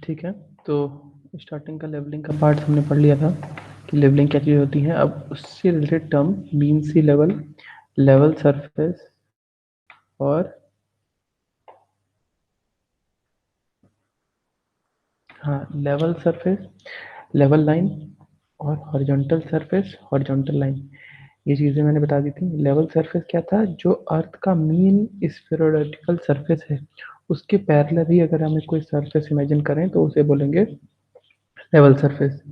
ठीक है। तो स्टार्टिंग का लेवलिंग का पार्ट हमने पढ़ लिया था कि लेवलिंग क्या चीज़ होती है। अब उससे related term mean sea level, level surface और हाँ, लेवल सरफेस, लेवल लाइन और हॉरिजॉन्टल सरफेस, हॉरिजॉन्टल लाइन, ये चीज़ें मैंने बता दी थी। लेवल सरफेस क्या था? जो अर्थ का मेन स्फेरोइडल सरफेस है उसके पैरेलल ही अगर हमें कोई सरफेस इमेजिन करें तो उसे बोलेंगे लेवल सरफेस।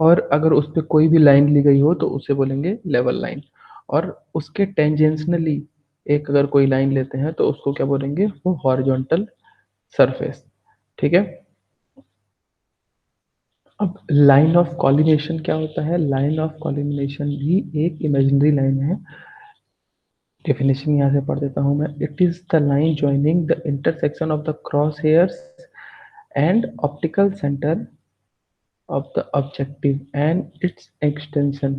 और अगर उस पे कोई भी लाइन ली गई हो तो उसे बोलेंगे लेवल लाइन। और उसके टेंजेंशनली एक अगर कोई लाइन लेते हैं तो उसको क्या बोलेंगे? वो हॉरिजॉन्टल सरफेस। ठीक है। अब लाइन ऑफ कॉलिनेशन क्या होता है? लाइन ऑफ कॉलिनेशन भी एक इमेजिनरी लाइन है। डेफिनेशन यहाँ से पढ़ देता हूँ मैं। It is the line joining the intersection of the cross hairs and optical centre of the objective and its extension.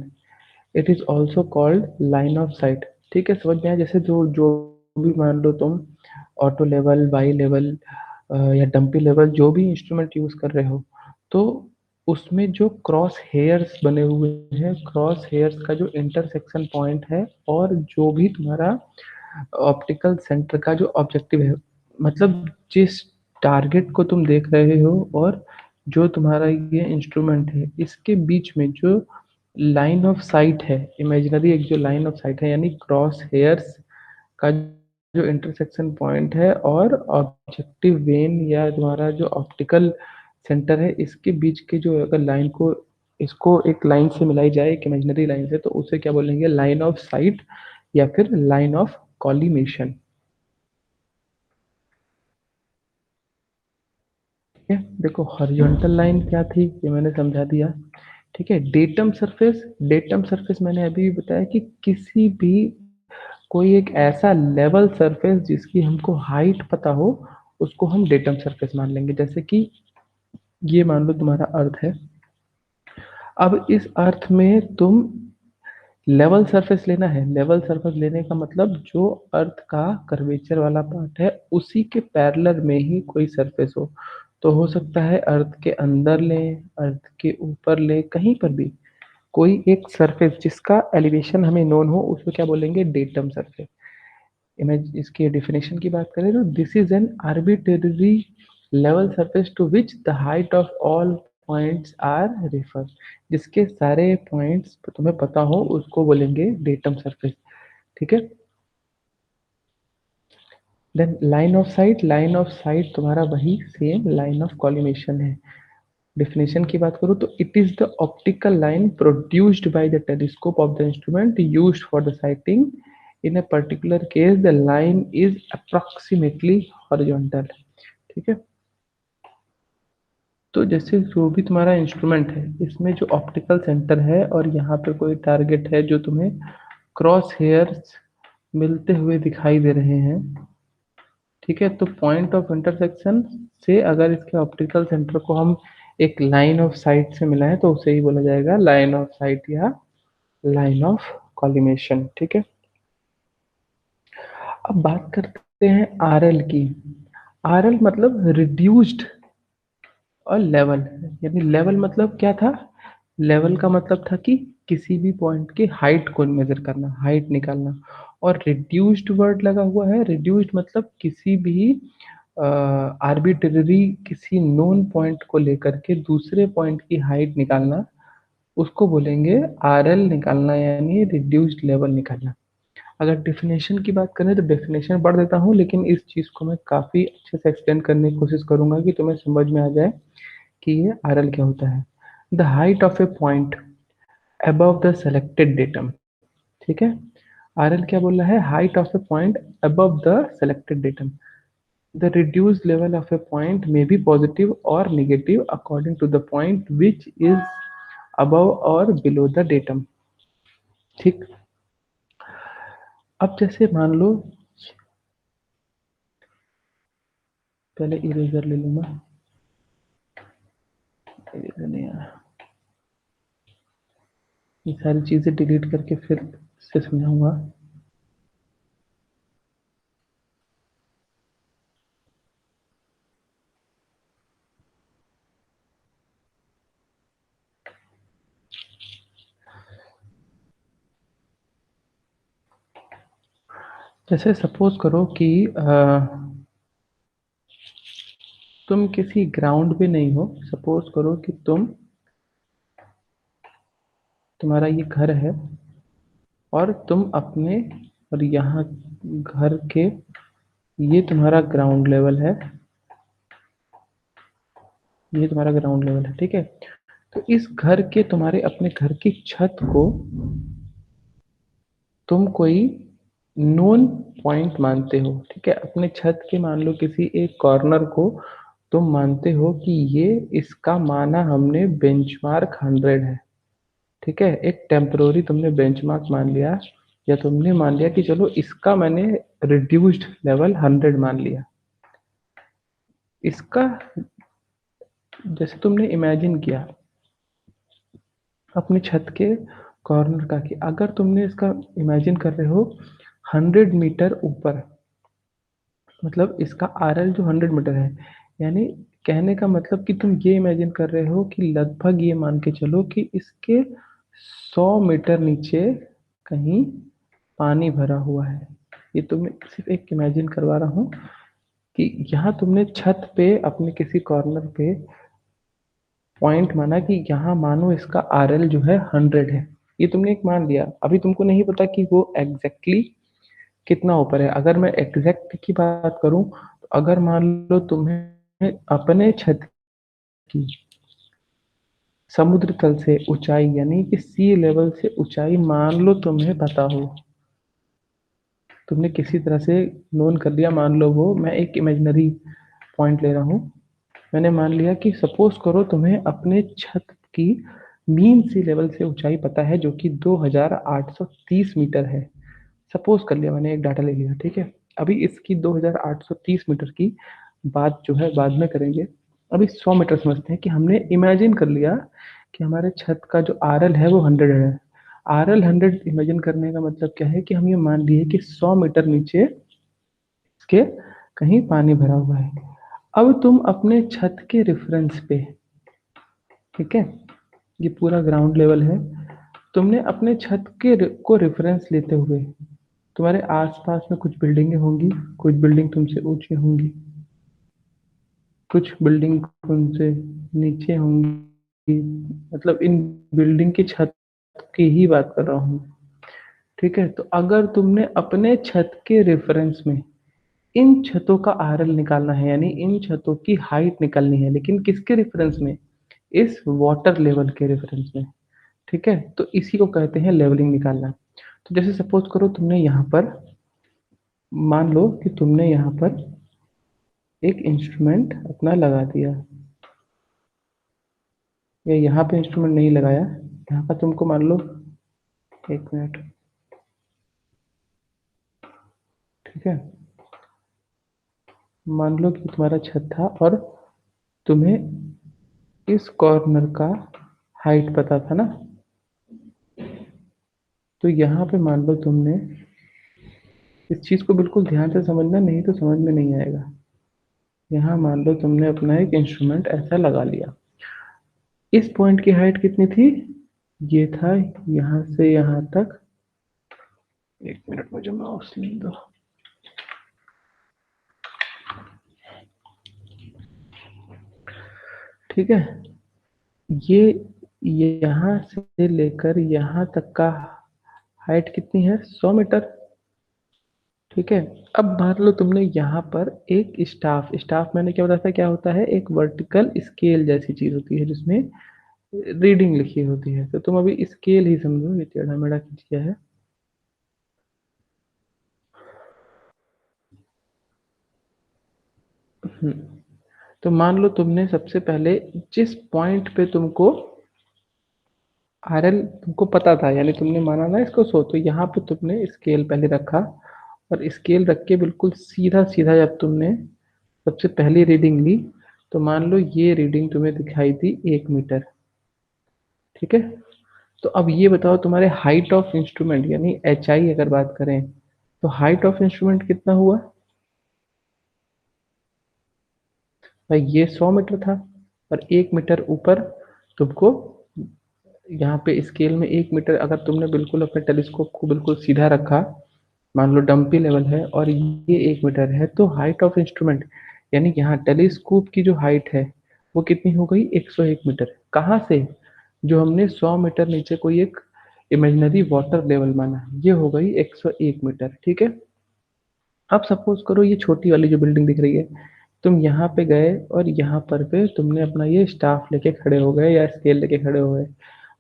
It is also called line of sight. ठीक है, समझ में आया? जैसे जो जो भी मान लो तुम ऑटो लेवल, वाई लेवल या डंपी लेवल जो भी इंस्ट्रूमेंट यूज कर रहे हो, तो उसमें जो क्रॉस हेयर्स बने हुए हैं, क्रॉस हेयर्स का जो इंटरसेक्शन पॉइंट है और जो भी तुम्हारा ऑप्टिकल सेंटर का जो ऑब्जेक्टिव है, मतलब जिस टारगेट को तुम देख रहे हो और जो तुम्हारा ये इंस्ट्रूमेंट है, इसके बीच में जो लाइन ऑफ साइट है, इमेजिनरी एक जो लाइन ऑफ साइट है, यानी क्रॉस हेयर्स का जो इंटरसेक्शन पॉइंट है और ऑब्जेक्टिव वेन या तुम्हारा जो ऑप्टिकल सेंटर है, इसके बीच के जो अगर लाइन को, इसको एक लाइन से मिलाई जाए, एक इमेजिनरी लाइन से, तो उसे क्या बोलेंगे? लाइन ऑफ साइट या फिर लाइन ऑफ कॉलिमेशन। ठीक है, देखो हॉरिजॉन्टल लाइन क्या थी ये मैंने समझा दिया। ठीक है, डेटम सरफेस, डेटम सरफेस मैंने अभी भी बताया कि किसी भी कोई एक ऐसा लेवल सरफेस जिसकी हमको हाइट पता हो, उसको हम डेटम सरफेस मान लेंगे। जैसे कि ये मान लो तुम्हारा अर्थ है। अब इस अर्थ में तुम लेवल सरफेस लेना है। लेवल सरफेस लेने का मतलब जो अर्थ का कर्वेचर वाला पार्ट है उसी के पैरेलल में ही कोई सरफेस हो। तो हो सकता है अर्थ के अंदर लें, अर्थ के ऊपर लें, कहीं पर भी कोई एक सरफेस जिसका एलिवेशन हमें नोन हो, उसको क्या बोलेंगे? Datum surface. इमेज इसकी डेफिनेशन की बात करें तो this is an arbitrary level surface to which the height of all points are refer. जिसके सारे पॉइंट्स तुम्हें पता हो उसको बोलेंगे डेटम सरफेस। ठीक है। Then line of sight, line of sight तुम्हारा वही सेम लाइन ऑफ कॉलिमेशन है। डेफिनेशन की बात करूँ तो it is the optical line produced by the telescope of the instrument used for the sighting. In a particular case the line is approximately horizontal. ठीक है। तो जैसे जो भी तुम्हारा इंस्ट्रूमेंट है, इसमें जो ऑप्टिकल सेंटर है और यहाँ पे कोई टारगेट है जो तुम्हें क्रॉस हेयर्स मिलते हुए दिखाई दे रहे हैं। ठीक है, तो पॉइंट ऑफ इंटरसेक्शन से अगर इसके ऑप्टिकल सेंटर को हम एक लाइन ऑफ साइट से मिलाएं तो उसे ही बोला जाएगा लाइन ऑफ साइट या लाइन ऑफ कॉलिमेशन। ठीक है। अब बात करते हैं आरएल की। आरएल मतलब रिड्यूस्ड और लेवल। यानी लेवल मतलब क्या था? लेवल का मतलब था कि किसी भी पॉइंट की हाइट को मेजर करना, हाइट निकालना। और रिड्यूस्ड वर्ड लगा हुआ है। रिड्यूस्ड मतलब किसी भी आर्बिट्रेरी किसी नोन पॉइंट को लेकर के दूसरे पॉइंट की हाइट निकालना, उसको बोलेंगे आरएल निकालना, यानी रिड्यूस्ड लेवल निकालना। अगर डेफिनेशन की बात करें तो डेफिनेशन पढ़ देता हूँ, लेकिन इस चीज़ को मैं काफ़ी अच्छे से एक्सप्लेन करने की कोशिश करूंगा कि तुम्हें समझ में आ जाए कि ये आरएल क्या होता है। The height of a point above the selected datum. ठीक है। आरएल क्या बोल रहा है? Height of a point above the selected datum. The reduced level of a point may be positive और negative according to the point which is above और below the datum. ठीक। अब जैसे मान लो, पहले इरेजर ले लूंगा, इरेजर नहीं आ रहा। ये सारी चीजें डिलीट करके फिर से समझाऊंगा। जैसे सपोज करो कि तुम किसी ग्राउंड पे नहीं हो। सपोज करो कि तुम्हारा ये घर है और तुम अपने, और यहाँ घर के, ये तुम्हारा ग्राउंड लेवल है, ये तुम्हारा ग्राउंड लेवल है, ठीक है। तो इस घर के, तुम्हारे अपने घर की छत को तुम कोई नोन पॉइंट मानते हो, ठीक है। अपने छत के मान लो किसी एक कॉर्नर को तुम मानते हो कि ये, इसका माना हमने बेंचमार्क 100 है, ठीक है। एक टेम्परोरी तुमने बेंचमार्क मान लिया, या तुमने मान लिया कि चलो इसका मैंने रिड्यूस्ड लेवल 100 मान लिया। इसका जैसे तुमने इमेजिन किया अपनी छत के कॉर्नर का, कि अगर तुमने इसका इमेजिन कर रहे हो 100 मीटर ऊपर, मतलब इसका आरएल जो 100 मीटर है, यानी कहने का मतलब कि तुम ये इमेजिन कर रहे हो कि लगभग ये मान के चलो कि इसके 100 मीटर नीचे कहीं पानी भरा हुआ है। ये तुम्हें सिर्फ एक इमेजिन करवा रहा हूँ कि यहाँ तुमने छत पे अपने किसी कॉर्नर पे पॉइंट माना कि यहाँ मानो इसका आरएल जो है 100 है। ये तुमने एक मान लिया। अभी तुमको नहीं पता कि वो एग्जैक्टली exactly कितना ऊपर है। अगर मैं एग्जैक्ट की बात करूं तो अगर मान लो तुम्हें अपने छत की समुद्र तल से ऊंचाई, यानी कि सी लेवल से ऊंचाई मान लो तुम्हें पता हो, तुमने किसी तरह से नोन कर लिया, मान लो वो, मैं एक इमेजिनरी पॉइंट ले रहा हूँ, मैंने मान लिया कि सपोज करो तुम्हें अपने छत की मीन सी लेवल से ऊंचाई पता है जो कि 2830 मीटर है। सपोज कर लिया मैंने, एक डाटा ले लिया, ठीक है। अभी इसकी 2830 मीटर की बात जो है बाद में करेंगे। अभी 100 मीटर समझते हैं कि हमने इमेजिन कर लिया कि हमारे छत का जो आरएल है वो 100 है। आरएल 100 इमेजिन करने का मतलब क्या है कि हम ये मान लिए कि 100 मीटर नीचे इसके कहीं पानी भरा हुआ है। अब तुम अपने छत के रेफरेंस पे, ठीक है, ये पूरा ग्राउंड लेवल है, तुमने अपने छत के को रेफरेंस लेते हुए, तुम्हारे आसपास में कुछ बिल्डिंगें होंगी, कुछ बिल्डिंग तुमसे ऊंची होंगी, कुछ बिल्डिंग तुमसे नीचे होंगी, मतलब इन बिल्डिंग की छत की ही बात कर रहा हूँ, ठीक है। तो अगर तुमने अपने छत के रेफरेंस में इन छतों का आरएल निकालना है, यानी इन छतों की हाइट निकालनी है, लेकिन किसके रेफरेंस में? इस वाटर लेवल के रेफरेंस में, ठीक है। तो इसी को कहते हैं लेवलिंग निकालना। तो जैसे सपोज करो तुमने यहाँ पर, मान लो कि तुमने यहाँ पर एक इंस्ट्रूमेंट अपना लगा दिया, या यहाँ पे इंस्ट्रूमेंट नहीं लगाया, यहाँ पर तुमको मान लो, एक मिनट, ठीक है, मान लो कि तुम्हारा छत था और तुम्हें इस कॉर्नर का हाइट पता था ना। तो यहाँ पे मान लो तुमने, इस चीज को बिल्कुल ध्यान से समझना, नहीं तो समझ में नहीं आएगा। यहाँ मान लो तुमने अपना एक इंस्ट्रूमेंट ऐसा लगा लिया, इस पॉइंट की हाइट कितनी थी? ये था यहाँ से यहाँ तक, एक मिनट मुझे माउस लेने दो, ठीक है। ये यहाँ से लेकर यहाँ तक का हाइट कितनी है? 100 मीटर, ठीक है। अब मान लो तुमने यहाँ पर एक स्टाफ, स्टाफ मैंने क्या बताया था, क्या होता है? एक वर्टिकल स्केल जैसी चीज होती है जिसमें रीडिंग लिखी होती है। तो तुम अभी स्केल ही समझो, ये टेढ़ा मेढ़ा खींच गया है। हम्म, तो मान लो तुमने सबसे पहले जिस पॉइंट पे तुमको आरएल तुमको पता था, यानी तुमने माना ना इसको 100, तो यहाँ पे तुमने स्केल पहले रखा, और स्केल रख के बिल्कुल सीधा सीधा जब तुमने सबसे पहली रीडिंग ली, तो मान लो ये रीडिंग तुम्हें दिखाई दी 1 मीटर, ठीक है। तो अब ये बताओ, तुम्हारे हाइट ऑफ इंस्ट्रूमेंट यानी एच आई अगर बात करें, तो हाइट ऑफ इंस्ट्रूमेंट कितना हुआ भाई? ये 100 मीटर था, और 1 मीटर ऊपर तुमको, यहाँ पे स्केल में 1 मीटर अगर तुमने बिल्कुल अपने टेलीस्कोप को बिल्कुल सीधा रखा, मान लो डंपी लेवल है और ये 1 मीटर है, तो हाइट ऑफ इंस्ट्रूमेंट यानी यहाँ टेलीस्कोप की जो हाइट है वो कितनी हो गई, 101 मीटर। कहाँ से, जो हमने 100 मीटर नीचे कोई एक इमेजिनरी वाटर लेवल माना, ये हो गई 101 मीटर। ठीक है। अब सपोज करो ये छोटी वाली जो बिल्डिंग दिख रही है, तुम यहाँ पे गए और यहाँ पर पे तुमने अपना ये स्टाफ लेके खड़े हो गए या स्केल लेके खड़े हो गए,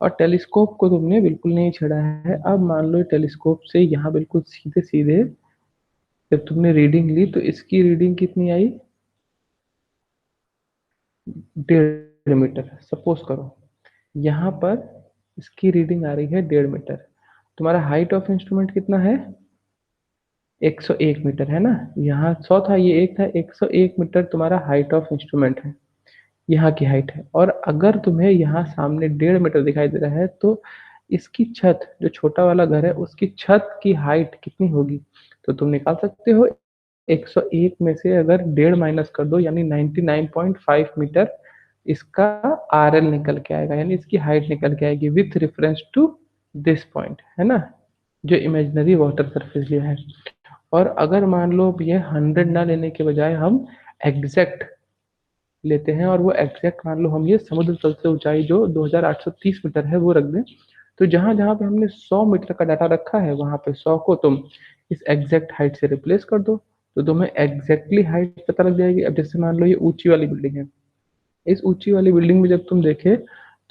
और टेलीस्कोप को तुमने बिल्कुल नहीं छेड़ा है। अब मान लो टेलीस्कोप से यहाँ बिल्कुल सीधे सीधे जब तुमने रीडिंग ली तो इसकी रीडिंग कितनी आई, 1.5 मीटर। सपोज करो यहाँ पर इसकी रीडिंग आ रही है 1.5 मीटर। तुम्हारा हाइट ऑफ इंस्ट्रूमेंट कितना है, 101 मीटर है ना। यहाँ 100 था, ये एक था, 101 मीटर तुम्हारा हाइट ऑफ इंस्ट्रूमेंट है, यहाँ की हाइट है। और अगर तुम्हें यहाँ सामने 1.5 मीटर दिखाई दे रहा है, तो इसकी छत, जो छोटा वाला घर है उसकी छत की हाइट कितनी होगी, तो तुम निकाल सकते हो। 101 में से अगर 1.5 माइनस कर दो यानी 99.5 मीटर इसका आर एल निकल के आएगा, यानी इसकी हाइट निकल के आएगी with reference to this point, है ना, जो इमेजिनरी वाटर सरफेस लिया है। और अगर मान लो ये 100 ना लेने के बजाय हम एग्जैक्ट लेते हैं, और वो एग्जैक्ट मान लो हम ये समुद्र तल से ऊंचाई जो 2830 मीटर है वो रख दें, तो जहां जहां पे हमने 100 मीटर का डाटा रखा है वहां पे 100 को तुम इस एग्जैक्ट हाइट से रिप्लेस कर दो, तो तुम्हें एग्जैक्टली हाइट पता लग जाएगी। अब जैसे मान लो ये ऊंची वाली बिल्डिंग है, इस ऊंची वाली बिल्डिंग में जब तुम देखे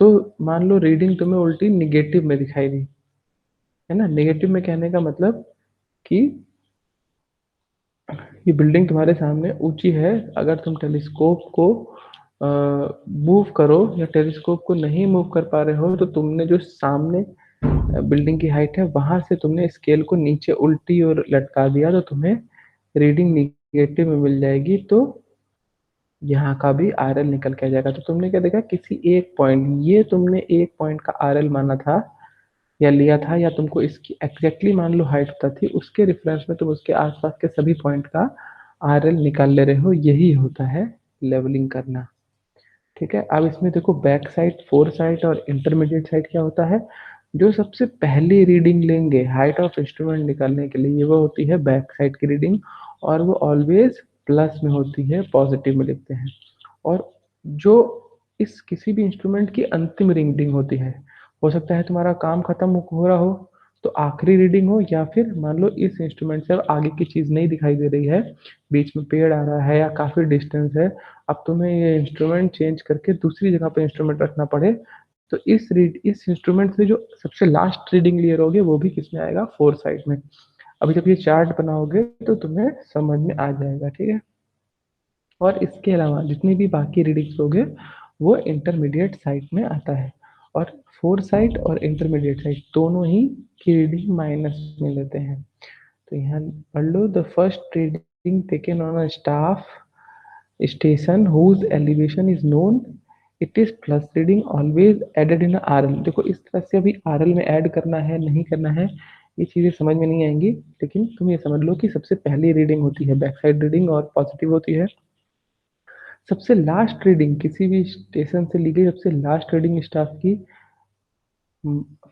तो मान लो रीडिंग तुम्हें उल्टी निगेटिव में दिखाई दी, है ना। नेगेटिव में कहने का मतलब कि ये बिल्डिंग तुम्हारे सामने ऊंची है, अगर तुम टेलीस्कोप को मूव करो या टेलीस्कोप को नहीं मूव कर पा रहे हो, तो तुमने जो सामने बिल्डिंग की हाइट है वहां से तुमने स्केल को नीचे उल्टी और लटका दिया, तो तुम्हें रीडिंग निगेटिव में मिल जाएगी। तो यहाँ का भी आर एल निकल के आ जाएगा। तो तुमने क्या देखा, किसी एक पॉइंट, ये तुमने एक पॉइंट का आर एल माना था या लिया था, या तुमको इसकी एग्जैक्टली मान लो हाइट पता थी, उसके रेफरेंस में तुम उसके आसपास के सभी पॉइंट का आर एल निकाल ले रहे हो, यही होता है लेवलिंग करना। ठीक है। अब इसमें देखो बैक साइड, फोर साइड और इंटरमीडिएट साइड क्या होता है। जो सबसे पहली रीडिंग लेंगे हाइट ऑफ इंस्ट्रूमेंट निकालने के लिए, वो होती है बैक साइड की रीडिंग, और वो ऑलवेज प्लस में होती है, पॉजिटिव में लिखते हैं। और जो इस किसी भी इंस्ट्रूमेंट की अंतिम रीडिंग होती है, हो सकता है तुम्हारा काम खत्म हो रहा हो तो आखिरी रीडिंग हो, या फिर मान लो इस इंस्ट्रूमेंट से अब आगे की चीज नहीं दिखाई दे रही है, बीच में पेड़ आ रहा है या काफी डिस्टेंस है, अब तुम्हें ये इंस्ट्रूमेंट चेंज करके दूसरी जगह पे इंस्ट्रूमेंट रखना पड़े, तो इस इंस्ट्रूमेंट से जो सबसे लास्ट रीडिंग लिए रहोगे वो भी किसमें आएगा, फोर साइड में। अभी जब ये चार्ट बनाओगे तो तुम्हें समझ में आ जाएगा। ठीक है। और इसके अलावा जितनी भी बाकी रीडिंग्स लोगे वो इंटरमीडिएट साइट में आता है। और फोर साइट और इंटरमीडिएट साइट दोनों ही की रीडिंग माइनस में लेते हैं। तो यहाँ पढ़ लो, the first reading taken on a staff station whose elevation is known, it is plus reading always added in a RL। देखो इस तरह से अभी RL में ऐड करना है नहीं करना है ये चीजें समझ में नहीं आएंगी, लेकिन तुम ये समझ लो कि सबसे पहली रीडिंग होती है बैक साइड रीडिंग और पॉजिटिव होती है। सबसे लास्ट रीडिंग किसी भी स्टेशन से ली गई सबसे लास्ट रीडिंग स्टाफ की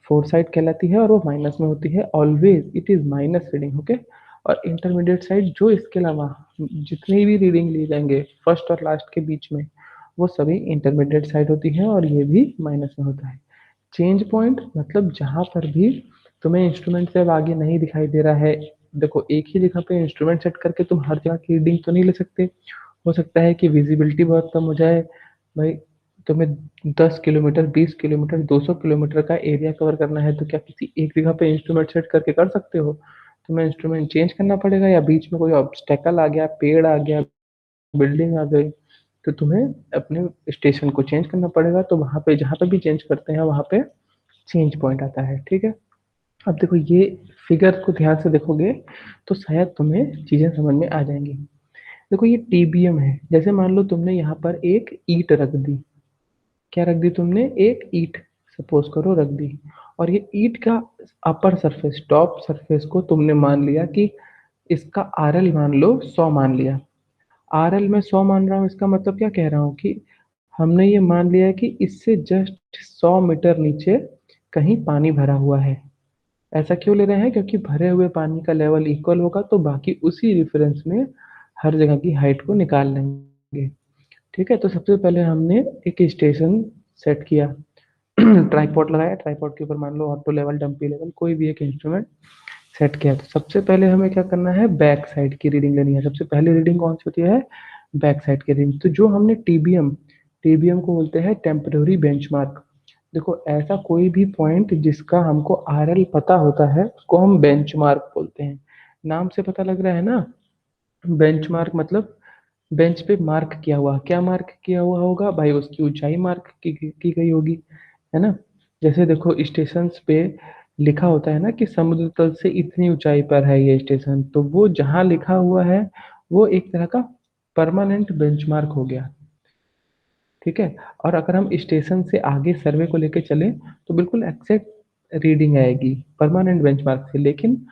फोर साइड कहलाती है, और वो माइनस में होती है, always it is minus reading. Okay. और इंटरमीडिएट साइड जो इसके अलावा जितनी भी रीडिंग लिए जाएंगे फर्स्ट और लास्ट के बीच में, वो सभी इंटरमीडिएट साइड होती है और ये भी माइनस में होता है। चेंज पॉइंट मतलब जहां पर भी तुम्हें इंस्ट्रूमेंट से अब आगे नहीं दिखाई दे रहा है, देखो एक ही जगह पे इंस्ट्रूमेंट सेट करके तुम हर जगह की रीडिंग तो नहीं ले सकते, हो सकता है कि विजिबिलिटी बहुत कम हो जाए, भाई तुम्हें 10 किलोमीटर 20 किलोमीटर 200 किलोमीटर का एरिया कवर करना है, तो क्या किसी एक जगह पे इंस्ट्रूमेंट सेट करके कर सकते हो, तुम्हें इंस्ट्रूमेंट चेंज करना पड़ेगा, या बीच में कोई ऑब्स्टेकल आ गया, पेड़ आ गया, बिल्डिंग आ गई, तो तुम्हें अपने स्टेशन को चेंज करना पड़ेगा। तो वहां पे जहां पे भी चेंज करते हैं वहां पे चेंज पॉइंट आता है। ठीक है। अब देखो ये फिगर को ध्यान से देखोगे तो शायद तुम्हें चीजें समझ में आ जाएंगी। देखो ये टीबीएम है, जैसे मान लो तुमने यहाँ पर एक ईंट रख दी, क्या रख दी तुमने, एक ईंट सपोज करो रख दी, और ये ईंट का अपर सरफेस, टॉप सरफेस को तुमने मान लिया कि इसका आरएल मान लो 100 मान लिया। आरएल में 100 मान रहा हूँ, इसका मतलब क्या कह रहा हूँ कि हमने ये मान लिया कि इससे जस्ट 100 मीटर नीचे कहीं पानी भरा हुआ है। ऐसा क्यों ले रहे हैं? क्योंकि भरे हुए पानी का लेवल इक्वल होगा तो बाकी उसी रेफरेंस में हर जगह की हाइट को निकाल लेंगे। ठीक है, तो सबसे पहले हमने एक स्टेशन सेट किया, ट्राइपॉड लगाया, ट्राइपॉड के ऊपर मान लो ऑटो लेवल, डंपी लेवल, कोई भी एक इंस्ट्रूमेंट सेट किया। तो सबसे पहले हमें क्या करना है, बैक साइड की रीडिंग लेनी है। सबसे पहली रीडिंग कौन सी होती है? बैक साइड की रीडिंग। तो जो हमने टीबीएम, टीबीएम को बोलते हैं टेम्पररी बेंचमार्क। देखो, ऐसा कोई भी पॉइंट जिसका हमको आरएल पता होता है उसको हम बेंचमार्क बोलते हैं। नाम से पता लग रहा है ना, बेंचमार्क मतलब बेंच पे मार्क किया हुआ। क्या मार्क किया हुआ होगा भाई? उसकी ऊंचाई मार्क की गई होगी, है ना। जैसे देखो स्टेशन पे लिखा होता है ना कि समुद्र तल से इतनी ऊंचाई पर है ये स्टेशन, तो वो जहाँ लिखा हुआ है वो एक तरह का परमानेंट बेंचमार्क हो गया। ठीक है, और अगर हम स्टेशन से आगे सर्वे को लेके चलें तो बिल्कुल एक्जैक्ट रीडिंग आएगी परमानेंट बेंचमार्क से। लेकिन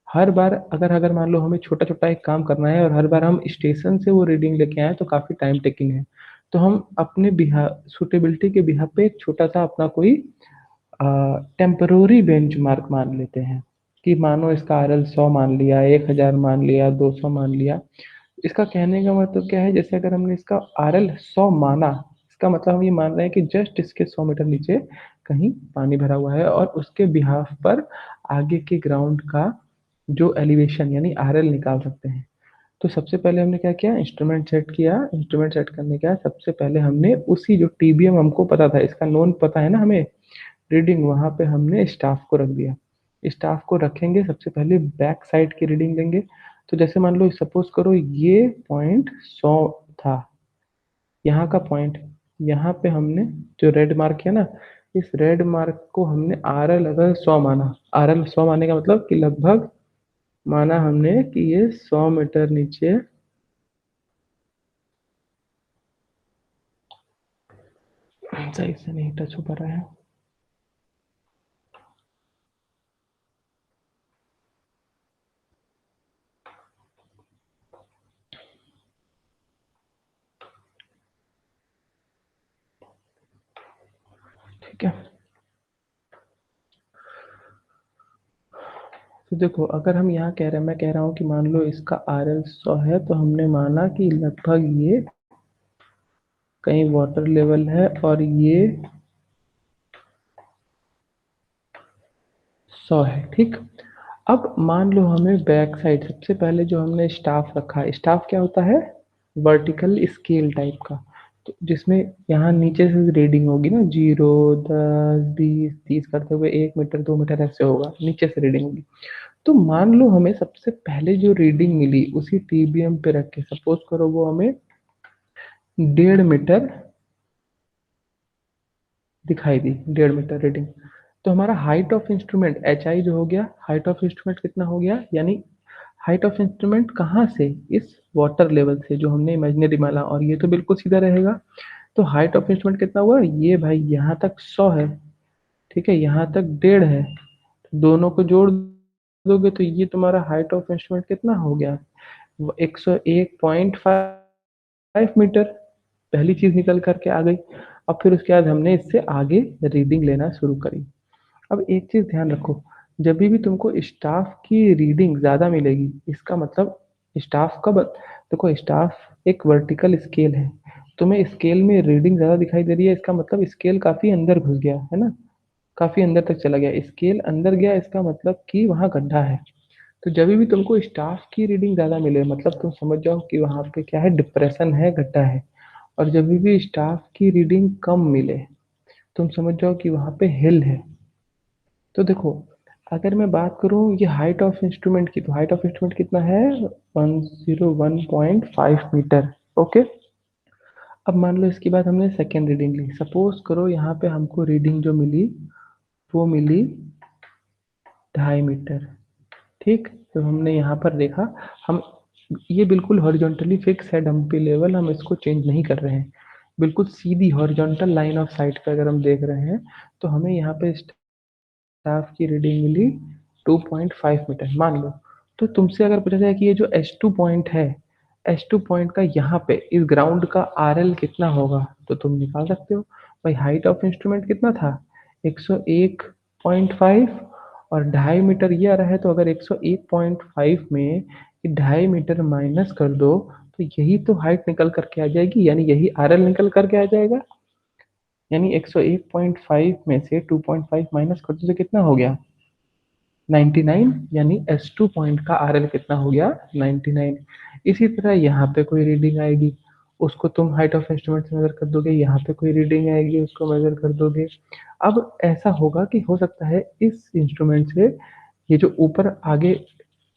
हर बार अगर अगर मान लो हमें छोटा छोटा एक काम करना है और हर बार हम स्टेशन से वो रीडिंग लेके आए तो काफ़ी टाइम टेकिंग है। तो हम अपने बिहा सुटेबिलिटी के बिहा पे एक छोटा सा अपना कोई टेम्पररी बेंच मार्क मान लेते हैं कि मानो इसका आर एल 100 मान लिया, 1000 मान लिया, 200 मान लिया। इसका कहने का मतलब क्या है? जैसे अगर हमने इसका आर एल 100 माना, इसका मतलब हम ये मान रहे हैं कि जस्ट इसके 100 मीटर नीचे कहीं पानी भरा हुआ है और उसके बिहाफ पर आगे के ग्राउंड का जो एलिवेशन यानी आर एल निकाल सकते हैं। तो सबसे पहले हमने क्या किया, इंस्ट्रूमेंट सेट किया। इंस्ट्रूमेंट सेट करने के बाद सबसे पहले हमने उसी जो टीबीएम हमको पता था, इसका नोन पता है ना हमें, रीडिंग, वहां पे हमने स्टाफ को रख दिया। स्टाफ को रखेंगे, सबसे पहले बैक साइड की रीडिंग लेंगे। तो जैसे मान लो सपोज करो ये पॉइंट 100 था, यहाँ का पॉइंट, यहाँ पे हमने जो रेड मार्क किया ना, इस रेड मार्क को हमने आर एल अगर 100 माना, आर एल 100 माने का मतलब कि लगभग माना हमने कि ये 100 मीटर नीचे, सही से नहीं टच हो पा रहा है। ठीक है, तो देखो अगर हम यहाँ कह रहे हैं, मैं कह रहा हूँ कि मान लो इसका आर एल 100 है, तो हमने माना कि लगभग ये कहीं वाटर लेवल है और ये 100 है। ठीक, अब मान लो हमें बैक साइड, सबसे पहले जो हमने स्टाफ रखा है, स्टाफ क्या होता है? वर्टिकल स्केल टाइप का। तो जिसमें यहाँ नीचे से रीडिंग होगी ना, 0, 10, 20, 30 करते हुए 1 मीटर, 2 मीटर ऐसे होगा, नीचे से रीडिंग होगी। तो मान लो हमें सबसे पहले जो रीडिंग मिली उसी टीबीएम पे रख के, सपोज करो वो हमें 1.5 मीटर दिखाई दी, 1.5 मीटर रीडिंग। तो हमारा height of instrument H I जो हो गया, हाइट ऑफ इंस्ट्रूमेंट कितना हो गया, यानी हाइट ऑफ इंस्ट्रूमेंट कहाँ से? इस वाटर लेवल से जो हमने इमेजिनरी माना, और ये तो बिल्कुल सीधा रहेगा। तो हाइट ऑफ इंस्ट्रूमेंट कितना हुआ ये भाई? यहाँ तक 100 है, ठीक है, यहाँ तक 1.5 है, दोनों को जोड़ दोगे तो ये तुम्हारा हाइट ऑफ इंस्ट्रूमेंट कितना हो गया? 101.5 मीटर। पहली चीज निकल करके आ गई। अब फिर उसके बाद हमने इससे आगे रीडिंग लेना शुरू करी। अब एक चीज ध्यान रखो, जब भी तुमको स्टाफ की रीडिंग ज्यादा मिलेगी, इसका मतलब स्टाफ का देखो स्टाफ एक वर्टिकल स्केल है, तुम्हें स्केल में रीडिंग ज्यादा दिखाई दे रही है, इसका मतलब स्केल काफी अंदर घुस गया है ना, काफी अंदर तक चला गया, स्केल अंदर गया, इसका मतलब कि वहाँ गड्ढा है। तो जब भी तुमको स्टाफ की रीडिंग ज्यादा मिले, मतलब तुम समझ जाओ कि वहाँ पे क्या है, डिप्रेशन है, गड्ढा है। और जब भी स्टाफ की रीडिंग कम मिले, तुम समझ जाओ कि वहाँ पे हिल है। तो देखो, अगर मैं बात करूँ ये हाइट ऑफ इंस्ट्रूमेंट की, तो हाइट ऑफ इंस्ट्रूमेंट कितना है? 101.5 मीटर। ओके, अब मान लो इसके बाद हमने सेकेंड रीडिंग ली, सपोज करो यहाँ पे हमको रीडिंग जो मिली वो मिली 2.5 मीटर। ठीक, तो हमने यहाँ पर देखा, हम ये बिल्कुल हॉरिजॉन्टली फिक्स है डंपी लेवल, हम इसको चेंज नहीं कर रहे हैं, बिल्कुल सीधी हॉरिजॉन्टल लाइन ऑफ साइट पे अगर हम देख रहे हैं तो हमें यहाँ पे स्टाफ की रीडिंग मिली 2.5 मीटर मान लो। तो तुमसे अगर पूछा जाए कि ये जो H2 पॉइंट है, H2 पॉइंट का यहाँ पे इस ग्राउंड का RL कितना होगा, तो तुम निकाल सकते हो। भाई हाइट ऑफ इंस्ट्रूमेंट कितना था? 101.5, और 2.5 मीटर ये आ रहा है, तो अगर 101.5 में ये 2.5 मीटर माइनस कर दो तो यही तो हाइट निकल करके आ जाएगी, यानी यही आरएल निकल करके आ जाएगा। यानी 101.5 में से 2.5 माइनस कर दो तो कितना हो गया 99, यानी S2 पॉइंट का RL कितना हो गया 99। इसी तरह यहाँ पे कोई रीडिंग आएगी, उसको तुम हाइट ऑफ इंस्ट्रूमेंट से मेजर कर दोगे, यहाँ पे कोई रीडिंग आएगी उसको मेजर कर दोगे। अब ऐसा होगा कि हो सकता है इस इंस्ट्रूमेंट से ये जो ऊपर आगे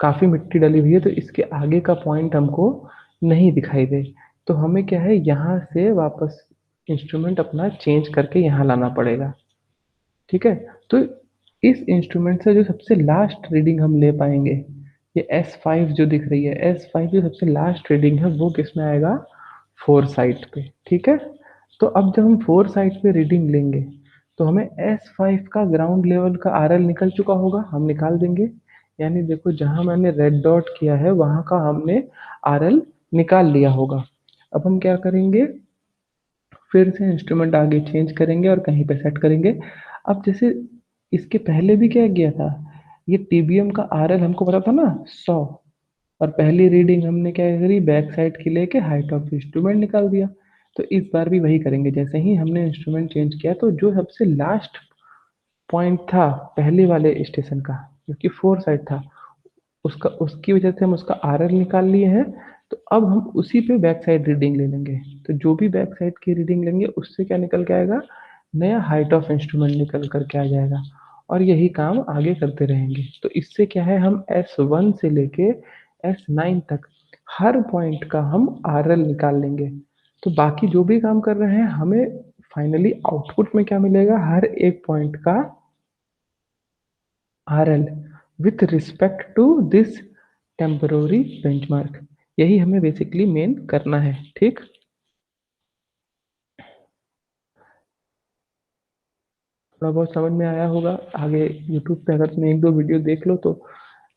काफी मिट्टी डली हुई है तो इसके आगे का पॉइंट हमको नहीं दिखाई दे, तो हमें क्या है यहाँ से वापस इंस्ट्रूमेंट अपना चेंज करके यहाँ लाना पड़ेगा। ठीक है, तो इस इंस्ट्रूमेंट से जो सबसे लास्ट रीडिंग हम ले पाएंगे, ये S5 जो दिख रही है, S5 जो सबसे लास्ट रीडिंग है वो किस में आएगा, फोर साइट पे। ठीक है, तो अब जब हम फोर साइट पे रीडिंग लेंगे तो हमें S5 का ग्राउंड लेवल का RL निकल चुका होगा, हम निकाल देंगे। यानी देखो जहां मैंने रेड डॉट किया है वहां का हमने RL निकाल लिया होगा। अब हम क्या करेंगे, फिर से इंस्ट्रूमेंट आगे चेंज करेंगे और कहीं पे सेट करेंगे। अब जैसे इसके पहले भी क्या किया था, ये टीबीएम का आरएल हमको पता था ना 100, और पहली रीडिंग हमने क्या करी, बैक साइड की लेके हाइट ऑफ इंस्ट्रूमेंट निकाल दिया। तो इस बार भी वही करेंगे, जैसे ही हमने इंस्ट्रूमेंट चेंज किया तो जो सबसे लास्ट पॉइंट था पहले वाले स्टेशन का जो कि फोर साइड था, उसका उसकी वजह से हम उसका आरएल निकाल लिए हैं। तो अब हम उसी पे बैक साइड रीडिंग ले लेंगे, तो जो भी बैक साइड की रीडिंग लेंगे उससे क्या निकल के आएगा, नया हाइट ऑफ इंस्ट्रूमेंट निकल करके आ जाएगा। और यही काम आगे करते रहेंगे, तो इससे क्या है, हम S1 से लेके S9 तक हर पॉइंट का हम आरएल निकाल लेंगे। तो बाकी जो भी काम कर रहे हैं हमें फाइनली आउटपुट में क्या मिलेगा, हर एक पॉइंट का RL with respect to this temporary benchmark। यही हमें बेसिकली मेन करना है। ठीक, थोड़ा बहुत समझ में आया होगा। आगे यूट्यूब पे अगर तुम एक दो वीडियो देख लो तो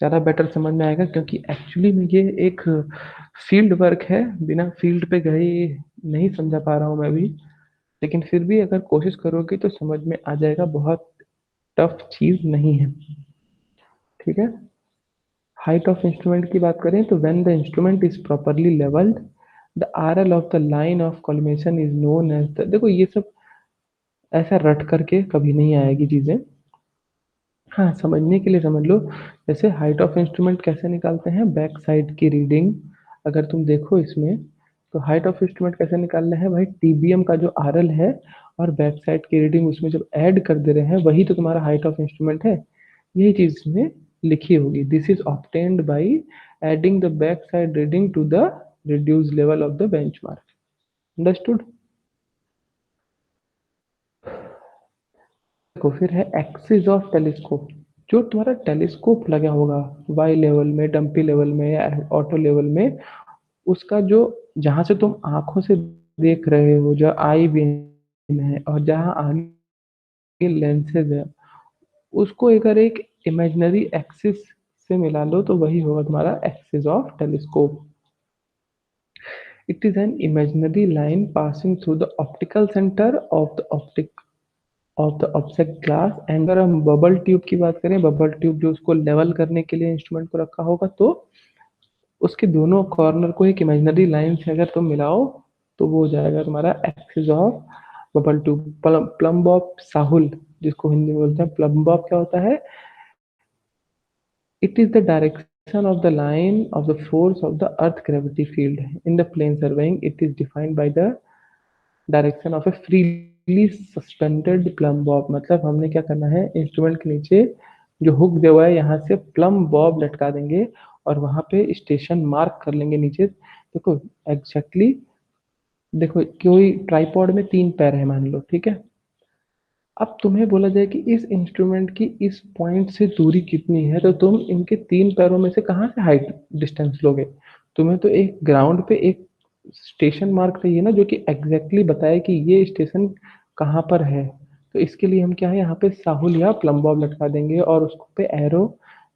ज़्यादा बेटर समझ में आएगा, क्योंकि एक्चुअली में ये एक फील्ड वर्क है, बिना फील्ड पे गए नहीं समझा पा रहा हूँ मैं भी। लेकिन फिर भी अगर कोशिश करोगे तो समझ में आ जाएगा, बहुत टफ चीज़ नहीं है। ठीक है, हाइट ऑफ इंस्ट्रूमेंट की बात करें तो when the instrument is properly levelled the RL of the line of collimation is known as the, देखो ये सब ऐसा रट करके कभी नहीं आएगी चीजें, हाँ समझने के लिए समझ लो। जैसे हाइट ऑफ इंस्ट्रूमेंट कैसे निकालते हैं, बैक साइड की रीडिंग अगर तुम देखो इसमें, तो हाइट ऑफ इंस्ट्रूमेंट कैसे निकालना है भाई, टीबीएम का जो आरएल है और बैक साइड की रीडिंग उसमें जब ऐड कर दे रहे हैं वही तो तुम्हारा हाइट ऑफ इंस्ट्रूमेंट है। यही चीज इसमें लिखी होगी, this is obtained by adding the back side reading to the reduce level of the benchmark. Understood. देखो फिर है एक्सिस ऑफ टेलीस्कोप, जो तुम्हारा टेलीस्कोप लगा होगा वाई लेवल में, डंपी लेवल में या ऑटो लेवल में, उसका जो जहां से तुम आंखों से देख रहे हो, जो आई बीम है और जहां आगे लेंसेज है, उसको अगर एक इमेजिनरी एक्सिस से मिला लो तो वही होगा तुम्हारा axis of telescope. It is an imaginary line passing through the optical centre of the object glass. अगर हम बबल ट्यूब की बात करें, बबल ट्यूब जो उसको लेवल करने के लिए इंस्ट्रूमेंट को रखा होगा, तो उसके दोनों कॉर्नर को एक इमेजिनरी लाइन से अगर तुम मिलाओ तो वो हो जाएगा तुम्हारा axis of bubble tube. Plumb bob साहुल जिसको हिंदी में बोलते हैं, प्लम बॉब क्या होता है, it is the direction of the line of the force of the earth gravity field in the plane surveying. It is defined by the direction of A freely suspended plum Bob. मतलब हमने क्या करना है, instrument के नीचे जो hook दिया हुआ है यहाँ से प्लम बॉब लटका देंगे और वहां पे स्टेशन मार्क कर लेंगे नीचे। देखो एग्जैक्टली exactly, देखो कोई ट्राईपॉड में 3 पैर है मान लो, ठीक है। अब तुम्हें बोला जाए कि इस इंस्ट्रूमेंट की इस पॉइंट से दूरी कितनी है, तो तुम इनके 3 पैरों में से कहाँ से हाइट डिस्टेंस लोगे। तुम्हें तो एक ग्राउंड पे एक स्टेशन मार्क चाहिए ना, जो कि एग्जैक्टली exactly बताए कि ये स्टेशन कहाँ पर है। तो इसके लिए हम क्या है, यहाँ पे साहुल या प्लम बॉब लटका देंगे और उसको पे एरो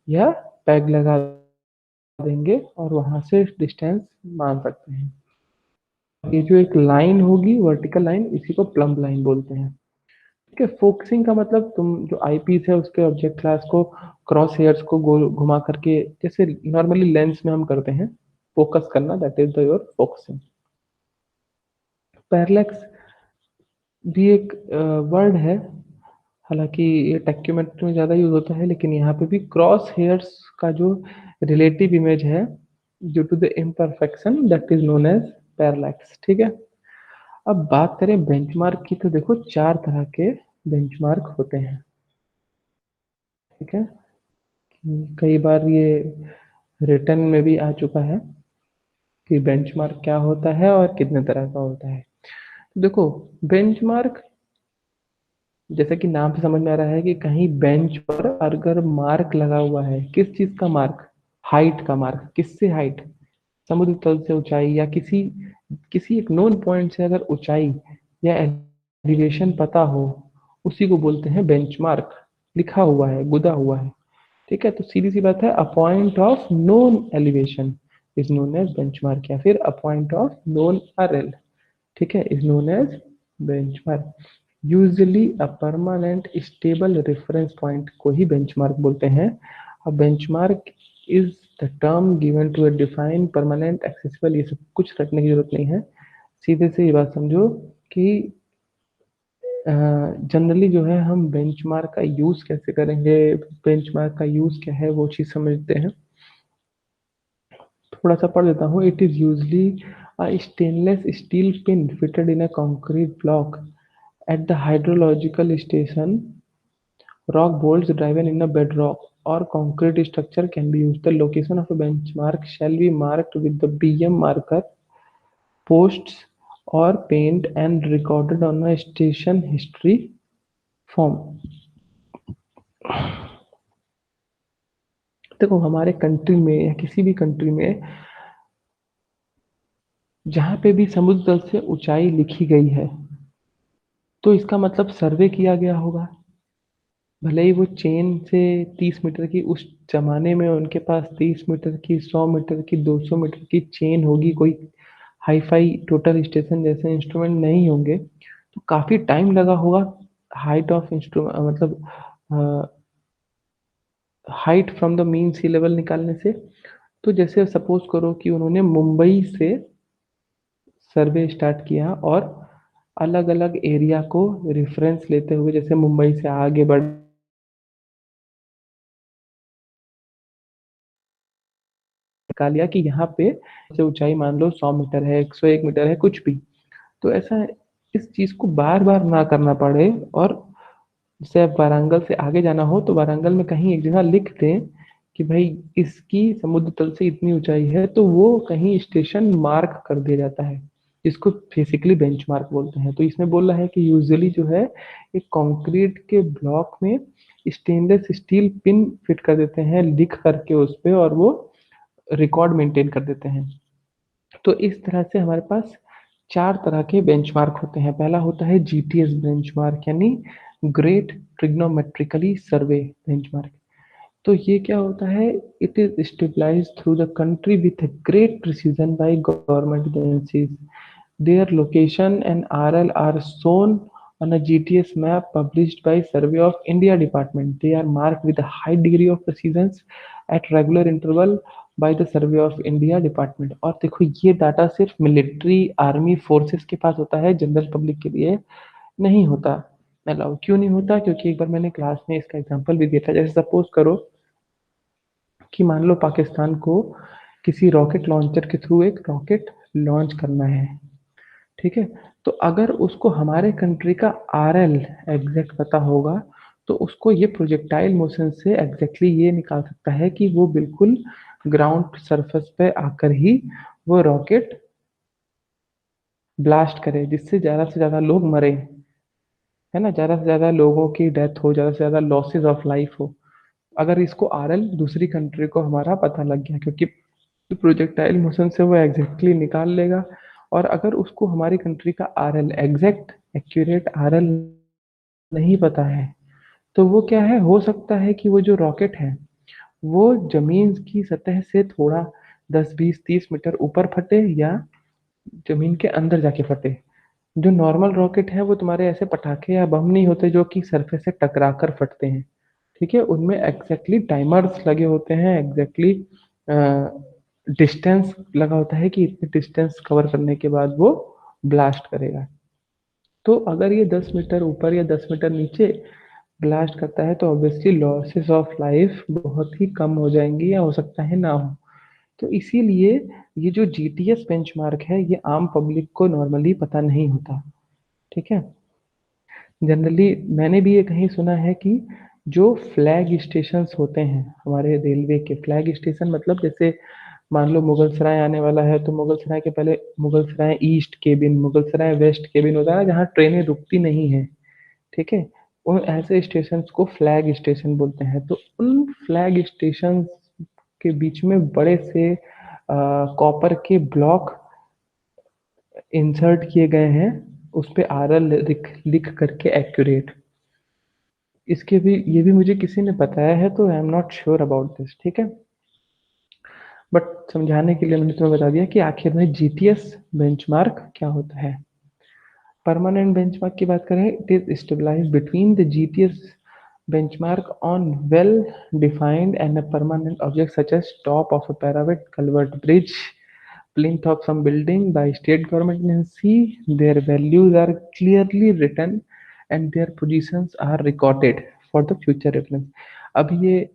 या पैग लगा देंगे और वहां से डिस्टेंस मान सकते हैं। ये जो एक लाइन होगी वर्टिकल लाइन, इसी को प्लम लाइन बोलते हैं। ठीक है, फोकसिंग का मतलब तुम जो आईपीस है उसके ऑब्जेक्ट क्लास को क्रॉस हेयर्स को गोल घुमा करके, जैसे नॉर्मली लेंस में हम करते हैं, फोकस करना, that is the your focusing. Parallax भी एक वर्ड है, हालांकि ये टेक्यूमेट्री में ज़्यादा यूज होता है, लेकिन यहाँ पे भी क्रॉस हेयर्स का जो रिलेटिव इमेज है due to the imperfection that is known as parallax. ठीक है, अब बात करें बेंचमार्क की, तो देखो चार तरह के बेंचमार्क होते हैं। ठीक है, कई बार ये रिटर्न में भी आ चुका है कि बेंचमार्क क्या होता है और कितने तरह का होता है। देखो, बेंचमार्क जैसा कि नाम से समझ में आ रहा है कि कहीं बेंच पर अगर मार्क लगा हुआ है, किस चीज का मार्क? हाइट का मार्क। किससे हाइट? समुद्र तल से ऊंचाई, या किसी किसी एक नोन पॉइंट से अगर ऊंचाई या एलिवेशन पता हो, उसी को बोलते हैं बेंचमार्क। लिखा हुआ है, गुदा हुआ है। ठीक है, तो सीधी सी बात है, a point of known elevation is known as benchmark, या फिर a point of known RL, ठीक है, is known as benchmark. Usually a permanent stable reference point को ही बेंचमार्क बोलते हैं। A benchmark is the term given to a defined permanent accessible, ये सब कुछ रटने की जरूरत नहीं है, सीधे से ये बात समझो कि जनरली जो है हम बेंचमार्क का यूज कैसे करेंगे, बेंचमार्क का यूज क्या है, वो चीज समझते हैं। थोड़ा सा पढ़ देता हूँ। It is usually a stainless steel pin fitted in a concrete block at the hydrological station. Rock bolts driven in a bedrock or concrete structure can be used. The location of a benchmark shall be marked with the BM marker posts or paint and recorded on a station history form. देखो, हमारे country में या किसी भी country में जहाँ पे भी समुद्र तल से ऊंचाई लिखी गई है, तो इसका मतलब सर्वे किया गया होगा। भले ही वो चेन से 30 मीटर की, उस जमाने में उनके पास 30 मीटर की, 100 मीटर की, 200 मीटर की चेन होगी, कोई हाई फाई टोटल स्टेशन जैसे इंस्ट्रूमेंट नहीं होंगे, तो काफी टाइम लगा होगा हाइट ऑफ इंस्ट्रूमेंट, मतलब height from the mean sea level निकालने से। तो जैसे सपोज करो कि उन्होंने मुंबई से सर्वे स्टार्ट किया और अलग अलग एरिया को रेफरेंस लेते हुए, जैसे मुंबई से आगे बढ़ निकाल लिया कि यहाँ पे से ऊंचाई मान लो 100 मीटर है, 101 मीटर है, कुछ भी। तो ऐसा इस चीज को बार बार ना करना पड़े, और जैसे अब वारंगल से आगे जाना हो तो वारंगल में कहीं एक जगह लिख दें कि भाई इसकी समुद्र तल से इतनी ऊंचाई है, तो वो कहीं स्टेशन मार्क कर दिया जाता है, इसको बेसिकली बेंचमार्क बोलते हैं। तो इसमें बोल रहा है कि यूजुअली जो है एक कंक्रीट के ब्लॉक में स्टेनलेस स्टील पिन फिट कर देते हैं लिख करके उस पे, और वो रिकॉर्ड मेंटेन कर देते हैं। तो इस तरह से हमारे पास चार तरह के बेंचमार्क होते हैं। पहला होता है जीटीएस बेंचमार्क, यानी ग्रेट ट्रिग्नोमेट्रिकली सर्वे बेंचमार्क। तो ये क्या होता है? It is stabilize through the country with great precision by government agencies. Their location and RL are shown on a GTS map published by Survey of India Department. They are marked with a high degree of precision at regular interval by the Survey of India Department. और देखो, ये data सिर्फ military army forces के पास होता है, general public के लिए नहीं होता। अलाउ क्यों नहीं होता? क्योंकि एक बार मैंने क्लास में इसका एग्जांपल भी दिया था। जैसे सपोज करो कि मान लो पाकिस्तान को किसी रॉकेट लॉन्चर के थ्रू एक रॉकेट लॉन्च करना है, ठीक है, तो अगर उसको हमारे कंट्री का आरएल एग्जैक्ट पता होगा, तो उसको ये प्रोजेक्टाइल मोशन से एग्जैक्टली ये निकाल सकता है कि वो बिल्कुल ग्राउंड सरफेस पे आकर ही वो रॉकेट ब्लास्ट करे, जिससे ज़्यादा से ज़्यादा लोग मरे, है ना, ज़्यादा से ज़्यादा लोगों की डेथ हो, ज़्यादा से ज़्यादा लॉसेस ऑफ लाइफ हो। अगर इसको आरएल दूसरी कंट्री को हमारा पता लग गया, क्योंकि प्रोजेक्टाइल मोशन से वो एग्जैक्टली निकाल लेगा। और अगर उसको हमारी कंट्री का आरएल एग्जैक्ट एक्यूरेट आरएल नहीं पता है, तो वो क्या है, हो सकता है कि वो जो रॉकेट है वो जमीन की सतह से थोड़ा 10 20 30 मीटर ऊपर फटे, या जमीन के अंदर जाके फटे। जो नॉर्मल रॉकेट है वो तुम्हारे ऐसे पटाखे या बम नहीं होते जो कि सरफेस से टकरा कर फटते हैं, ठीक है। उनमें एग्जैक्टली टाइमर्स लगे होते हैं, एग्जैक्टली डिस्टेंस लगा होता है कि इतनी डिस्टेंस कवर करने के बाद वो ब्लास्ट करेगा। तो अगर ये 10 मीटर ऊपर या 10 मीटर नीचे ब्लास्ट करता है तो ऑब्वियसली लॉसेस ऑफ लाइफ बहुत ही कम हो जाएंगी या हो सकता है ना हो। तो इसीलिए ये जो जीटीएस बेंचमार्क है ये आम पब्लिक को नॉर्मली पता नहीं होता, ठीक है। जनरली मैंने भी ये कहीं सुना है कि जो फ्लैग स्टेशंस होते हैं हमारे रेलवे के, फ्लैग स्टेशन मतलब जैसे मान लो मुगल सराय आने वाला है तो मुगल सराय के पहले मुगल सराय ईस्ट केबिन, मुगल सराय वेस्ट केबिन होता है जहाँ ट्रेनें रुकती नहीं है, ठीक है। उन ऐसे स्टेशन को फ्लैग स्टेशन बोलते हैं। तो उन फ्लैग स्टेशन के बीच में बड़े से कॉपर के ब्लॉक इंसर्ट किए गए हैं, उस पे आरएल लिख लिख करके एक्यूरेट। इसके भी ये भी मुझे किसी ने बताया है तो I am not sure about this, ठीक है। बट समझाने के लिए मैंने तुम्हें बता दिया कि आखिर में जीटीएस बेंचमार्क क्या होता है। परमानेंट बेंचमार्क की बात करें, it is stabilized between the GTS benchmark on well-defined and a permanent object such as top of a parapet, culvert, bridge, plinth of some building by state government agency. Their values are clearly written and their positions are recorded for the future reference. अब ये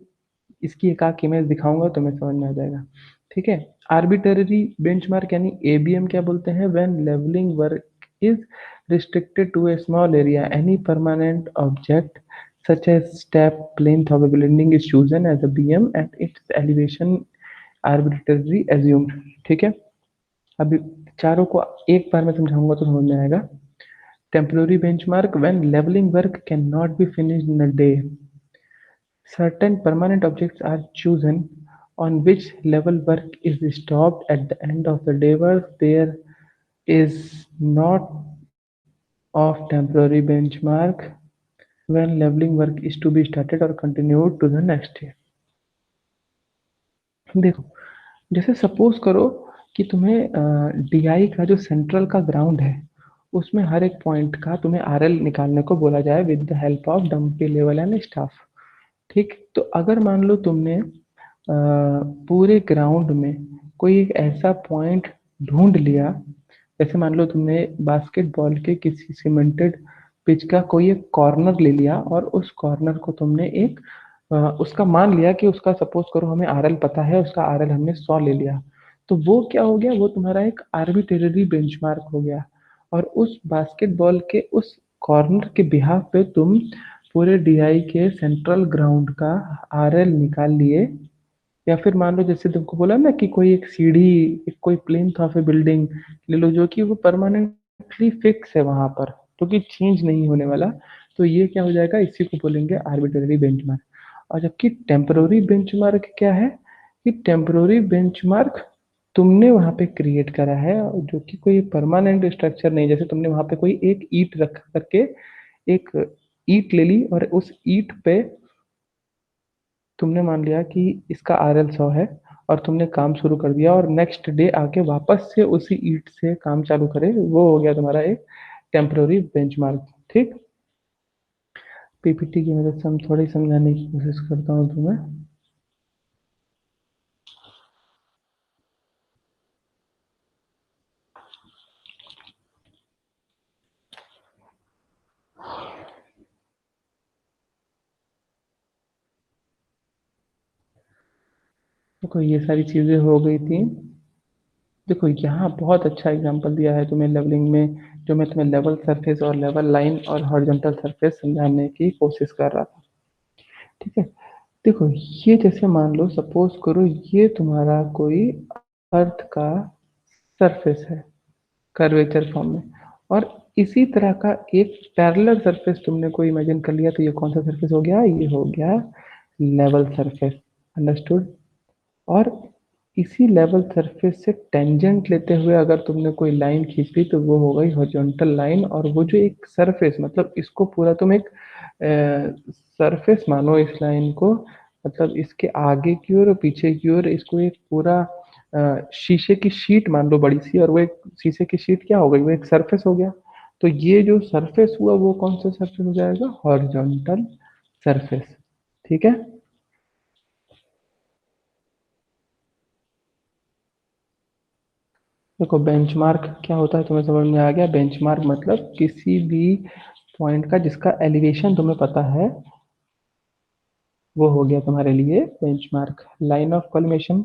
इसकी एक आख image दिखाऊंगा तो मैं समझ में आ जाएगा, ठीक है। आर्बिटरी बेंचमार्क यानी एबीएम क्या बोलते हैं, when levelling work is restricted to a small area, any permanent object such as step length of a building is chosen as a BM and its elevation arbitrarily assumed, ठीक है। अभी चारों को एक बार में समझाऊंगा तो समझ में आएगा। Temporary benchmark when levelling work can not be finished in a day, certain permanent objects are chosen on which level work is stopped at the end of the day work. There is not of temporary benchmark when leveling work is to be started or continued to the next year। देखो, जैसे suppose करो कि तुम्हें DI का जो central का ground है उसमें हर एक पॉइंट का तुम्हें आरएल निकालने को बोला जाए with the help of dumpy level and staff, ठीक। तो अगर मान लो तुमने पूरे ग्राउंड में कोई एक ऐसा पॉइंट ढूंढ लिया, जैसे मान लो तुमने बास्केटबॉल के किसी सीमेंटेड पिच का कोई एक कॉर्नर ले लिया और उस कॉर्नर को तुमने एक उसका मान लिया कि उसका सपोज करो हमें आरएल पता है, उसका आरएल हमने 100 ले लिया। तो वो क्या हो गया, वो तुम्हारा एक आर्बिट्रेरी बेंचमार्क हो गया। और उस बास्केटबॉल के उस कॉर्नर के बिहाफ पे तुम पूरे डीआई के सेंट्रल ग्राउंड का आरएल निकाल लिए। या फिर मान लो जैसे तुमको बोला ना कि कोई एक सीढ़ी, एक कोई प्लेन ऑफ ए बिल्डिंग ले लो जो कि वो परमानेंटली फिक्स है वहां पर, तो कि चेंज नहीं होने वाला। तो ये क्या हो जाएगा, इसी को बोलेंगे आर्बिट्ररी बेंचमार्क। और जबकि टेम्पररी बेंचमार्क क्या है, कि टेम्पररी बेंचमार्क तुमने वहां पे क्रिएट करा है जो कि कोई परमानेंट स्ट्रक्चर नहीं। जैसे तुमने वहां पे कोई एक ईंट रख करके एक ईंट ले ली और उस ईंट पे तुमने मान लिया कि इसका आरएल 100 है और तुमने काम शुरू कर दिया और नेक्स्ट डे आके वापस से उसी ईंट से काम चालू करे, वो हो गया तुम्हारा एक टेम्पररी बेंचमार्क, ठीक। पीपीटी की मदद से हम थोड़ी समझाने की कोशिश करता हूँ तुम्हें। देखो ये सारी चीजें हो गई थी। देखो यहाँ बहुत अच्छा एग्जांपल दिया है तुम्हें लेवलिंग में, जो मैं तुम्हें लेवल सरफेस और लेवल लाइन और हॉरिजॉन्टल सरफेस समझाने की कोशिश कर रहा था, ठीक है। देखो ये जैसे मान लो सपोज करो ये तुम्हारा कोई अर्थ का सरफेस है कर्वेचर फॉर्म में, और इसी तरह का एक पैरेलल सरफेस तुमने कोई इमेजिन कर लिया, तो ये कौन सा सरफेस हो गया, ये हो गया लेवल सरफेस। अंडरस्टूड। और इसी लेवल सरफेस से टेंजेंट लेते हुए अगर तुमने कोई लाइन खींच ली तो वो हो गई हॉरिजॉन्टल लाइन। और वो जो एक सरफेस, मतलब इसको पूरा तुम एक सरफेस मानो इस लाइन को, मतलब इसके आगे की ओर और पीछे की ओर इसको एक पूरा शीशे की शीट मान लो बड़ी सी, और वो एक शीशे की शीट क्या हो गई, वो एक सरफेस हो गया। तो ये जो सरफेस हुआ वो कौन सा सरफेस हो जाएगा, हॉरिजॉन्टल सरफेस। ठीक है। देखो बेंचमार्क क्या होता है तुम्हें समझ में आ गया। बेंचमार्क मतलब किसी भी पॉइंट का जिसका एलिवेशन तुम्हें पता है, वो हो गया तुम्हारे लिए बेंचमार्क। लाइन ऑफ कॉलिमेशन,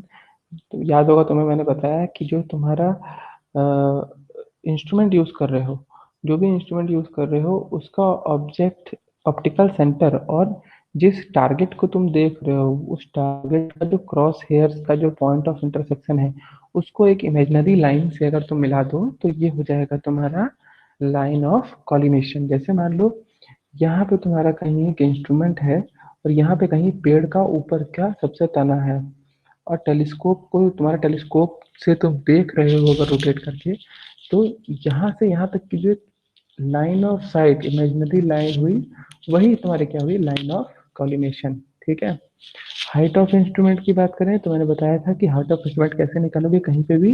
तो याद होगा तुम्हें, मैंने बताया कि जो तुम्हारा इंस्ट्रूमेंट यूज कर रहे हो, जो भी इंस्ट्रूमेंट यूज कर रहे हो उसका ऑब्जेक्ट ऑप्टिकल सेंटर और जिस टारगेट को तुम देख रहे हो उस टारगेट का जो क्रॉस हेयर्स का जो पॉइंट ऑफ इंटरसेक्शन है, उसको एक इमेजिनरी लाइन से अगर तुम मिला दो तो ये हो जाएगा तुम्हारा लाइन ऑफ कॉलिमेशन। जैसे मान लो यहाँ पे तुम्हारा कहीं एक इंस्ट्रूमेंट है और यहाँ पे कहीं पेड़ का ऊपर का सबसे तना है, और टेलीस्कोप को, तुम्हारे टेलीस्कोप से तुम देख रहे हो अगर रोटेट करके, तो यहाँ से यहाँ तक की जो line of site imaginary line हुई, वही तुम्हारी क्या हुई, लाइन ऑफ कॉलिमेशन। ठीक है। हाइट ऑफ इंस्ट्रूमेंट की बात करें तो मैंने बताया था कि हाइट ऑफ इंस्ट्रूमेंट कैसे निकालोगे, कहीं पे भी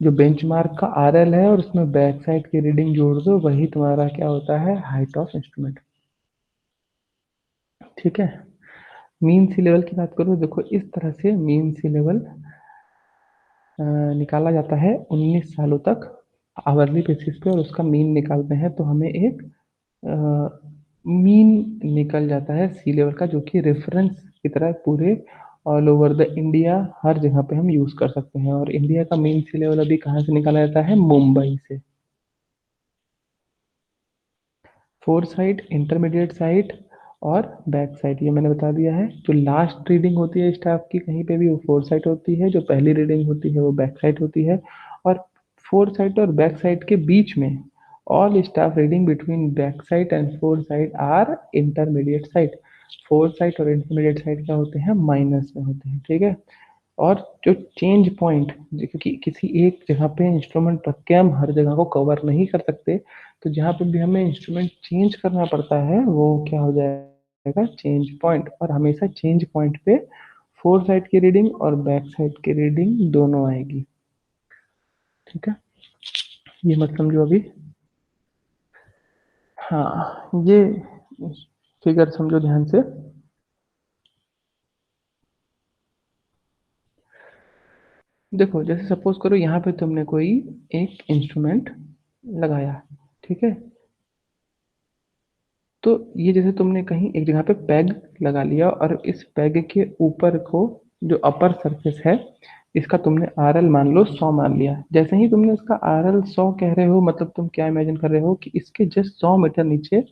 जो बेंचमार्क का आरएल है और उसमें बैक साइड की रीडिंग जोड़ दो, वही तुम्हारा क्या होता है, हाइट ऑफ इंस्ट्रूमेंट। ठीक है। मीन सी लेवल की बात करो, देखो इस तरह से मीन सी लेवल निकाला जाता है 19 सालों तक आवरली बेसिस पे, और उसका मीन निकालते हैं तो हमें एक मीन निकल जाता है सी लेवल का, जो कि रेफरेंस की तरह पूरे ऑल ओवर द इंडिया हर जगह पे हम यूज कर सकते हैं। और इंडिया का मीन सी लेवल अभी कहाँ से निकाला जाता है, मुंबई से। फोर साइड, इंटरमीडिएट साइड और बैक साइड, ये मैंने बता दिया है। जो लास्ट रीडिंग होती है स्टाफ की कहीं पे भी, वो फोर साइड होती है, जो पहली रीडिंग होती है वो बैक साइड होती है। और फोर साइड और बैक साइड के बीच में all staff reading between back side and fore side are intermediate side. Fore side और इंटरमीडिएट साइड क्या होते हैं, माइनस में होते हैं। ठीक है। और जो चेंज पॉइंट, क्योंकि किसी एक जगह पे इंस्ट्रूमेंट रख के हम हर जगह को कवर नहीं कर सकते, तो जहाँ पे भी हमें इंस्ट्रूमेंट चेंज करना पड़ता है वो क्या हो जाएगा, चेंज पॉइंट। और हमेशा चेंज पॉइंट पे फोर साइड की रीडिंग और बैक साइड की रीडिंग दोनों आएगी। ठीक है। ये मत समझो अभी। हाँ, ये फिगर समझो ध्यान से। देखो जैसे सपोज करो यहाँ पे तुमने कोई एक इंस्ट्रूमेंट लगाया। ठीक है। तो ये जैसे तुमने कहीं एक जगह पे पैग लगा लिया और इस पैग के ऊपर को, जो अपर सरफेस है, इसका तुमने आरएल मान लो 100 मान लिया। जैसे ही तुमने इसका आरएल 100 कह रहे हो, मतलब तुम क्या इमेजिन कर रहे हो कि इसके जस्ट 100 मीटर नीचे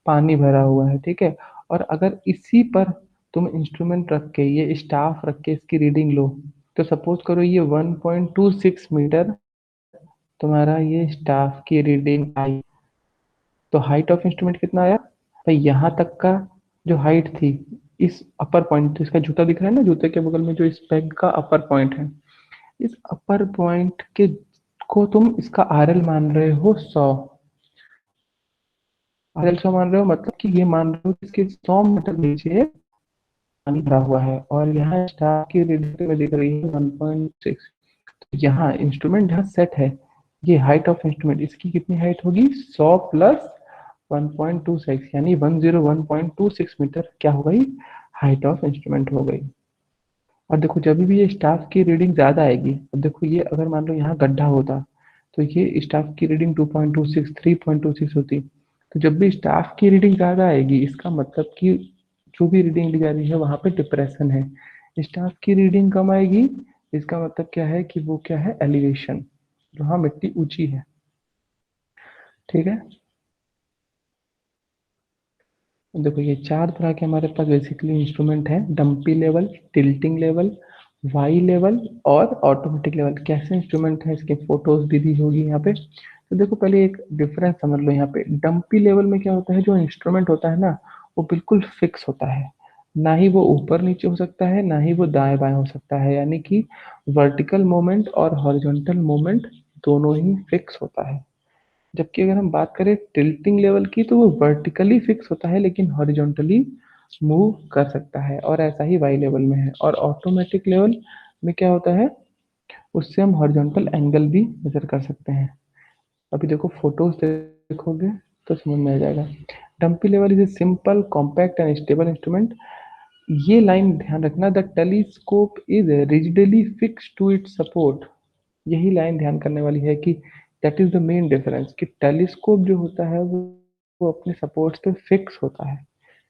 पानी भरा हुआ है। ठीक है। और अगर इसी पर तुम इंस्ट्रूमेंट रख के, ये स्टाफ रख के इसकी रीडिंग लो, तो सपोज करो ये 1.26 मीटर तुम्हारा ये स्टाफ की रीडिंग आई, तो हाइट ऑफ इंस्ट्रूमेंट कितना आया भाई, यहाँ तक का जो हाइट थी, इस अपर पॉइंट, तो इसका जूता दिख रहा है ना, जूते के बगल में जो इस पेग का अपर पॉइंट है, इस अपर पॉइंट के को तुम इसका आरएल मान रहे हो 100। आरएल 100 मान रहे हो मतलब कि ये मान रहे हो कि इसके 100 मीटर नीचे पानी भरा हुआ है, और यहाँ स्टार की रीडिंग में दिख रही है 1.6। यहाँ इंस्ट्रूमेंट जहाँ सेट है, ये हाइट ऑफ इंस्ट्रूमेंट, इसकी कितनी हाइट होगी, 100 प्लस 1.26, यानी 101.26 मीटर क्या हो गई, हाइट ऑफ इंस्ट्रूमेंट हो गई। और देखो जब भी ये स्टाफ की रीडिंग ज्यादा आएगी, अब देखो ये अगर मान लो यहाँ गड्ढा होता, तो ये स्टाफ की रीडिंग 2.26 3.26 होती। तो जब भी स्टाफ की रीडिंग ज्यादा आएगी, इसका मतलब कि जो भी रीडिंग ली जा रही है वहां पे डिप्रेशन है। स्टाफ की रीडिंग कम आएगी, इसका मतलब क्या है कि वो क्या है, एलिवेशन, जहाँ मिट्टी ऊंची है। ठीक है। देखो ये चार तरह के हमारे पास बेसिकली इंस्ट्रूमेंट हैं, dumpy level, tilting level, Y level और ऑटोमेटिक लेवल। कैसे इंस्ट्रूमेंट है, इसके फोटोज भी दी होगी यहाँ पे। तो देखो पहले एक डिफरेंस समझ लो यहाँ पे। डंपी लेवल में क्या होता है, जो इंस्ट्रूमेंट होता है ना, वो बिल्कुल फिक्स होता है। ना ही वो ऊपर नीचे हो सकता है, ना ही वो दाएं बाएं हो सकता है, यानी कि वर्टिकल मोमेंट और हॉरिजॉन्टल मोमेंट दोनों ही फिक्स होता है। जबकि अगर हम बात करें टिल्टिंग लेवल की, तो वो वर्टिकली फिक्स होता है लेकिन हॉरिजॉन्टली मूव कर सकता है, और ऐसा ही वाई लेवल में है। और ऑटोमेटिक लेवल में क्या होता है, उससे हम हॉरिजॉन्टल एंगल भी मेजर कर सकते हैं। अभी देखो फोटोज देखोगे तो समझ में आ जाएगा। Dumpy level is a simple compact and stable instrument. ये लाइन ध्यान रखना, the telescope is rigidly fix to its support. यही लाइन ध्यान करने वाली है कि that is the main difference, कि टेलीस्कोप जो होता है वो अपने सपोर्ट्स पे फिक्स होता है,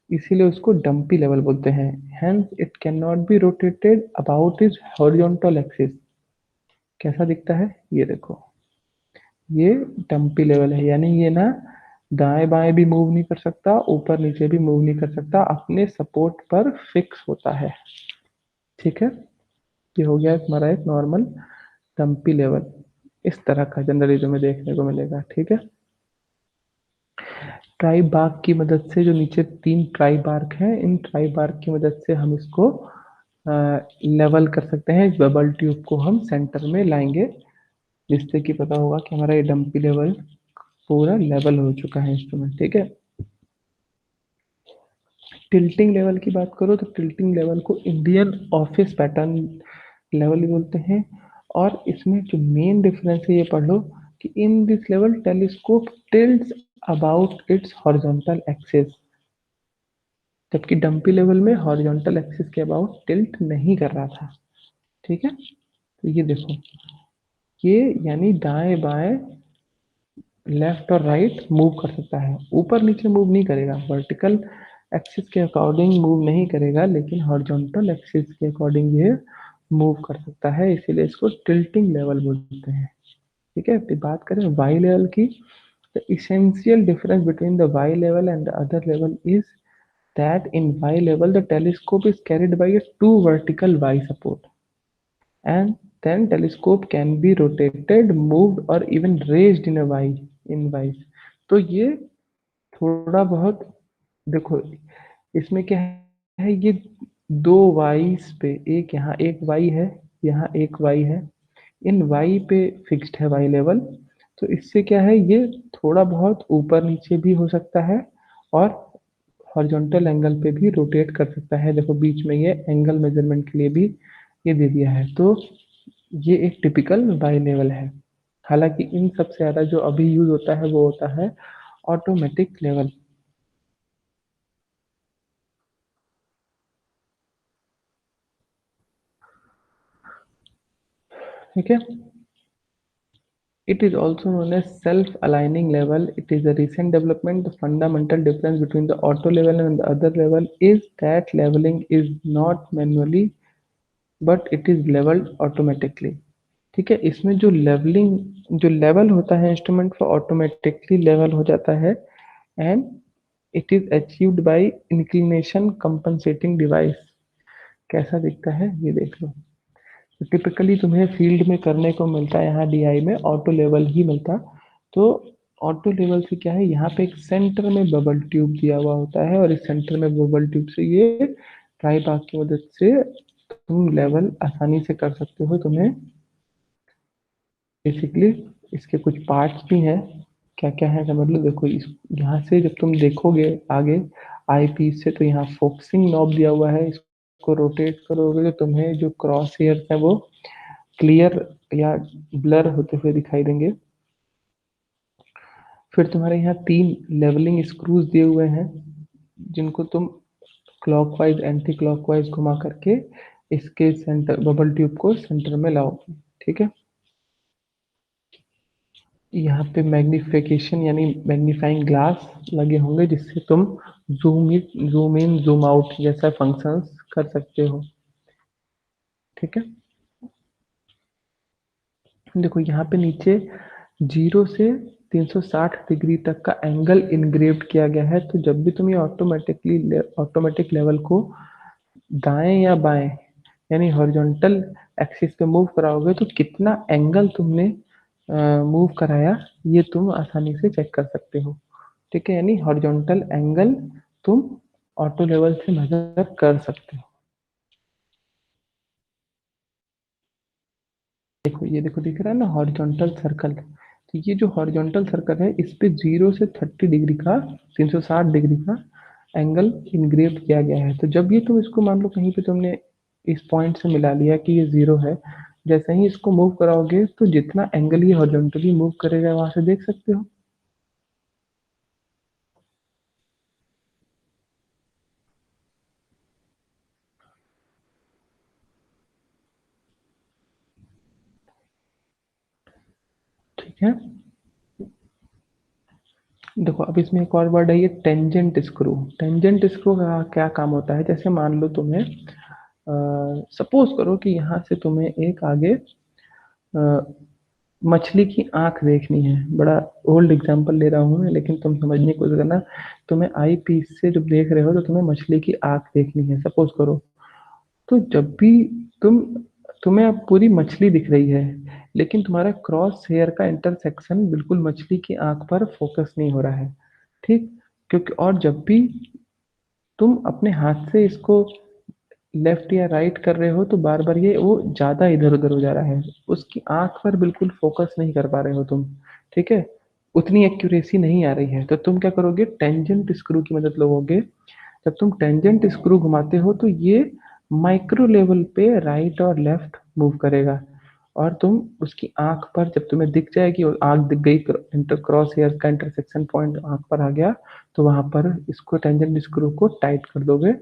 इसीलिए उसको डंपी लेवल बोलते हैं। Hence it can not B rotated about is horizontal axis. कैसा दिखता है ये देखो, ये डंपी लेवल है, यानी ये ना दाएं बाएं भी मूव नहीं कर सकता, ऊपर नीचे भी मूव नहीं कर सकता, अपने सपोर्ट पर फिक्स होता है। ठीक है, ये हो गया हमारा एक नॉर्मल डंपी लेवल। इस तरह का जनरली तुम्हें देखने को मिलेगा। ठीक है, ट्राई बार्क की मदद से, जो नीचे 3 ट्राई बार्क है, इन ट्राई बार्क की मदद से हम इसको लेवल कर सकते हैं। इस बबल ट्यूब को हम सेंटर में लाएंगे, जिससे कि पता होगा कि हमारा ये डंपी लेवल पूरा लेवल हो चुका है इंस्ट्रूमेंट। ठीक है, टिल्टिंग लेवल की बात करो तो टिल्टिंग लेवल को इंडियन ऑफिस पैटर्न लेवल भी बोलते हैं। और इसमें जो मेन डिफरेंस है ये पढ़ लो कि in this level telescope tilts about it's horizontal axis, जबकि डंपी लेवल में हॉरिजॉन्टल एक्सिस के अबाउट टिल्ट नहीं कर रहा था। ठीक है, तो ये देखो, ये यानी दाएं बाएं लेफ्ट और राइट मूव कर सकता है, ऊपर नीचे मूव नहीं करेगा, वर्टिकल एक्सिस के अकॉर्डिंग मूव नहीं करेगा, लेकिन हॉरिजॉन्टल एक्सिस के अकॉर्डिंग ये मूव कर सकता है, इसीलिए इसको टिल्टिंग लेवल बोलते हैं। ठीक है, फिर बात करें वाई लेवल की। The essential difference between the Y level and the other level is that in Y level the telescope is carried by a two vertical Y support, and then telescope can be rotated, moved or even raised in a Y in Y। तो ये थोड़ा बहुत देखो, इसमें क्या है, ये दो वाइस पे, एक यहाँ एक वाई है, यहाँ एक वाई है, इन वाई पे फिक्स्ड है वाई लेवल। तो इससे क्या है, ये थोड़ा बहुत ऊपर नीचे भी हो सकता है और हॉरिजॉन्टल एंगल पे भी रोटेट कर सकता है। देखो बीच में ये एंगल मेजरमेंट के लिए भी ये दे दिया है। तो ये एक टिपिकल बाई लेवल है। हालांकि इन सबसे ज़्यादा जो अभी यूज होता है वो होता है ऑटोमेटिक लेवल। ठीक है, it is also known as self-aligning level. It is a recent development. The fundamental difference between the auto level and the other level is that leveling is not manually but it is leveled automatically। ठीक है, इसमें जो levelling जो level होता है instrument पर automatically level हो जाता है, and it is achieved by inclination compensating device. कैसा दिखता है ये देख लो। तो टिपिकली तुम्हें फील्ड में करने को मिलता है, यहाँ डीआई में ऑटो लेवल ही मिलता। तो ऑटो लेवल से क्या है, यहाँ पे एक सेंटर में बबल ट्यूब दिया हुआ होता है, और इस सेंटर में बबल ट्यूब से ये ट्राई बाग की मदद से तुम लेवल आसानी से कर सकते हो। तुम्हें बेसिकली इसके कुछ पार्ट्स भी हैं, क्या क्या है समझ लो। देखो इस यहाँ से जब तुम देखोगे आगे आई पीस से, तो यहाँ फोकसिंग नॉब दिया हुआ है, इसको रोटेट करोगे तो तुम्हें जो क्रॉस हेयर है वो क्लियर या ब्लर होते हुए दिखाई देंगे। फिर तुम्हारे यहाँ 3 लेवलिंग स्क्रूज दिए हुए हैं, जिनको तुम क्लॉकवाइज एंटी क्लॉकवाइज घुमा करके इसके सेंटर बबल ट्यूब को सेंटर में लाओगे। ठीक है, यहाँ पे मैग्निफिकेशन यानी मैग्नीफाइंग ग्लास लगे होंगे, जिससे तुम जूम इन जूम आउट जैसा फंक्शंस कर सकते हो। ठीक है, देखो यहाँ पे नीचे 0 से 360 डिग्री तक का एंगल इनग्रेव्ड किया गया है। तो जब भी तुम ये ऑटोमेटिक लेवल को दाएं या बाएं यानी हॉरिजॉन्टल एक्सिस पे मूव कराओगे, तो कितना एंगल तुमने मूव कराया ये तुम आसानी से चेक कर सकते हो। ठीक है, यानी हॉरिजॉन्टल एंगल तुम ऑटो लेवल से मेजर कर सकते हो। देखो ये देखो, दिख रहा है ना हॉरिजॉन्टल सर्कल। तो ये जो हॉरिजॉन्टल सर्कल है, इस पे 0 से 30 डिग्री का 360 डिग्री का एंगल इनग्रेव किया गया है। तो जब ये तुम इसको मान लो कहीं पे तुमने इस पॉइंट से मिला लिया कि ये 0 है, जैसे ही इसको मूव कराओगे तो जितना एंगल ये हॉरिजॉन्टली मूव करेगा वहां से देख सकते हो। है। देखो अब इसमें एक और वर्ड है, ये टेंजेंट स्क्रू। टेंजेंट स्क्रू का क्या काम होता है, जैसे मान लो तुम्हें सपोज करो कि यहाँ से तुम्हें एक आगे अ, मछली की आंख देखनी है। बड़ा ओल्ड एग्जांपल ले रहा हूँ मैं, लेकिन तुम समझने की कोशिश करना। तुम्हें आई पीस से जब देख रहे हो तो तुम्हें मछली की आंख देखनी है, सपोज करो। तो जब भी तुम तुम्हें अब पूरी मछली दिख रही है, लेकिन तुम्हारा क्रॉस हेयर का इंटरसेक्शन बिल्कुल मछली की आंख पर फोकस नहीं हो रहा है। ठीक। क्योंकि और जब भी तुम अपने हाथ से इसको लेफ्ट या राइट कर रहे हो तो बार बार ये वो ज्यादा इधर उधर हो जा रहा है, उसकी आंख पर बिल्कुल फोकस नहीं कर पा रहे हो तुम। ठीक है। उतनी एक्यूरेसी नहीं आ रही है, तो तुम क्या करोगे, टेंजेंट स्क्रू की मदद लोगे। जब तुम टेंजेंट स्क्रू घुमाते हो तो ये माइक्रो लेवल पे राइट और लेफ्ट मूव करेगा, और तुम उसकी आंख पर जब तुम्हें दिख जाए कि आंख दिख गई, इंटर क्रॉस हेयर का इंटरसेक्शन पॉइंट आंख पर आ गया, तो वहां पर इसको टेंजेंट स्क्रू को टाइट कर दोगे।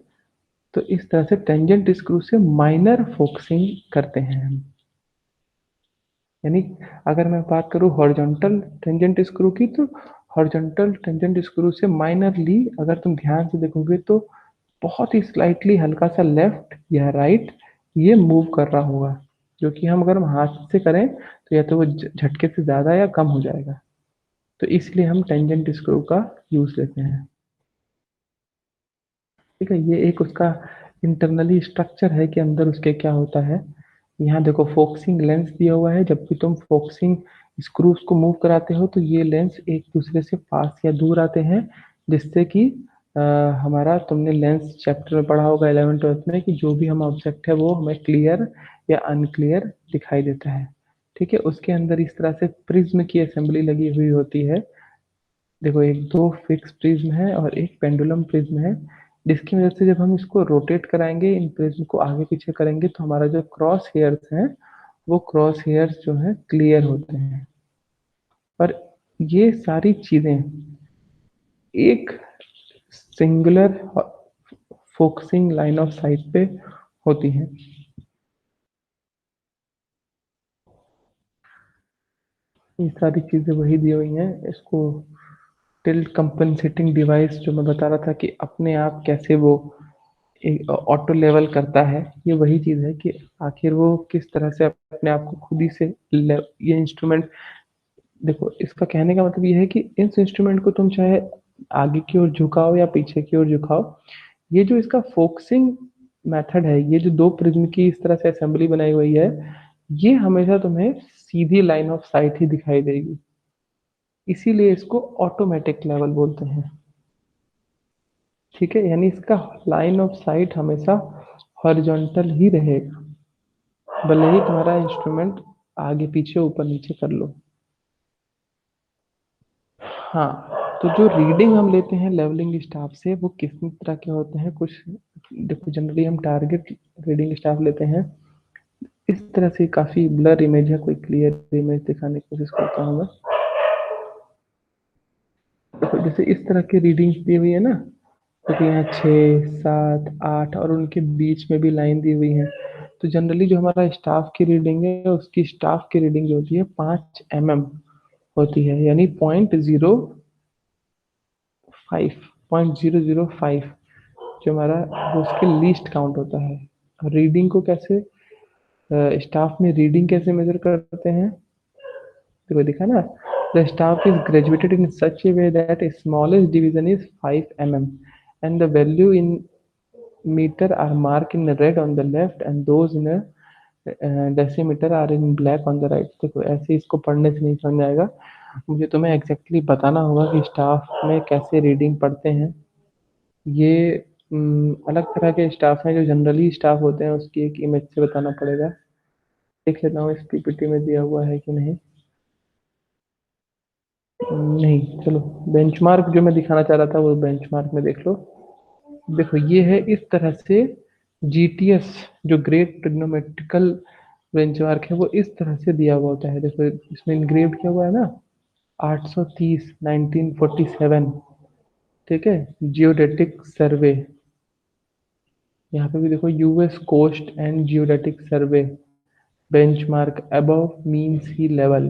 तो इस तरह से टेंजेंट स्क्रू से माइनर फोकसिंग करते हैं हम। यानी अगर मैं बात करूं हॉरिजॉन्टल टेंजेंट स्क्रू की, तो हॉरिजॉन्टल टेंजेंट स्क्रू से माइनरली अगर तुम ध्यान से देखोगे तो बहुत ही स्लाइटली हल्का सा लेफ्ट या राइट ये मूव कर रहा होगा, जो कि हम अगर हम हाथ से करें तो या तो वो झटके से ज़्यादा या कम हो जाएगा। तो इसलिए हम टेंजेंट स्क्रू का यूज़ लेते हैं। ठीक है, ये एक उसका इंटरनली स्ट्रक्चर है कि अंदर उसके क्या होता है। यहाँ देखो फोकसिंग लेंस दिया हुआ है, जब भी तुम फोकसिंग स्क्रूज को मूव कराते हो तो ये लेंस एक दूसरे से पास या दूर आते हैं, जिससे कि अ, हमारा तुमने लेंस चैप्टर में पढ़ा होगा 11th 12th में कि जो भी हम ऑब्जेक्ट है वो हमें क्लियर या अनक्लियर दिखाई देता है। ठीक है, उसके अंदर इस तरह से प्रिज्म की असेंबली लगी हुई होती है। देखो एक दो फिक्स प्रिज्म है और एक पेंडुलम प्रिज्म है, जिसकी वजह से जब हम इसको रोटेट कराएंगे, इन प्रिज्म को आगे पीछे करेंगे, तो हमारा जो क्रॉस हेयर्स हैं वो क्रॉस हेयर्स जो है क्लियर होते हैं। और ये सारी चीजें एक singular focusing line of site पे होती हैं। ये सारी चीजें वही दी हुई हैं। इसको टिल्ट कंपनसेटिंग डिवाइस जो मैं बता रहा था कि अपने आप कैसे वो ऑटो लेवल करता है, ये वही चीज़ है कि आखिर वो किस तरह से अपने आप को खुद ही से ये इंस्ट्रूमेंट। देखो इसका कहने का मतलब ये है कि इस इंस्ट्रूमेंट को तुम चाहे आगे की ओर झुकाओ या पीछे की ओर झुकाओ, ये जो इसका फोकसिंग मेथड है, ये जो दो प्रिज्म की इस तरह से असेंबली बनाई हुई है, ये हमेशा तुम्हें सीधी लाइन ऑफ साइट ही दिखाई देगी। इसीलिए इसको ऑटोमेटिक लेवल बोलते हैं। ठीक है, यानी इसका लाइन ऑफ साइट हमेशा हॉरिजॉन्टल ही रहेगा, भले ही तुम्हारा इंस्ट्रूमेंट आगे पीछे ऊपर नीचे कर लो। हाँ, तो जो रीडिंग हम लेते हैं लेवलिंग स्टाफ से वो किस तरह के होते हैं कुछ। देखो जनरली हम टारगेट रीडिंग स्टाफ लेते हैं। इस तरह से काफी ब्लर इमेज है, कोई क्लियर इमेज दिखाने की कोशिश करता हूँ मैं। देखो जैसे इस तरह की रीडिंग्स दी हुई है ना, तो यहाँ 6 7 8 और उनके बीच में भी लाइन दी हुई है। तो जनरली जो हमारा स्टाफ की रीडिंग है, उसकी स्टाफ की रीडिंग जो होती है 5 mm होती है, यानी 0.05 जो हमारा वो उसके लीस्ट काउंट होता है। रीडिंग को कैसे स्टाफ में रीडिंग कैसे मेजर करते हैं, देखो दिखा ना। The staff is graduated in such A way that smallest division is 5 mm and the value in meter are marked in red on the left and those in a decimeter are in black on the right. देखो ऐसे इसको पढ़ने से नहीं समझ आएगा, मुझे तुम्हें एग्जैक्टली बताना होगा कि स्टाफ में कैसे रीडिंग पढ़ते हैं। ये अलग तरह के स्टाफ हैं, जो जनरली स्टाफ होते हैं उसकी एक इमेज से बताना पड़ेगा। देख लेता हूँ इस पीपीटी में दिया हुआ है कि नहीं। नहीं, चलो बेंचमार्क जो मैं दिखाना चाह रहा था वो बेंचमार्क में देख लो। देखो ये है इस तरह से जीटीएस, जो ग्रेट ट्रिग्नोमेट्रिकल बेंचमार्क है, वो इस तरह से दिया हुआ होता है। देखो इसमें इनग्रेव किया हुआ है ना, 830 1947। ठीक है, जियोडेटिक सर्वे। यहाँ पे भी देखो US coast and geodetic survey benchmark above mean sea level.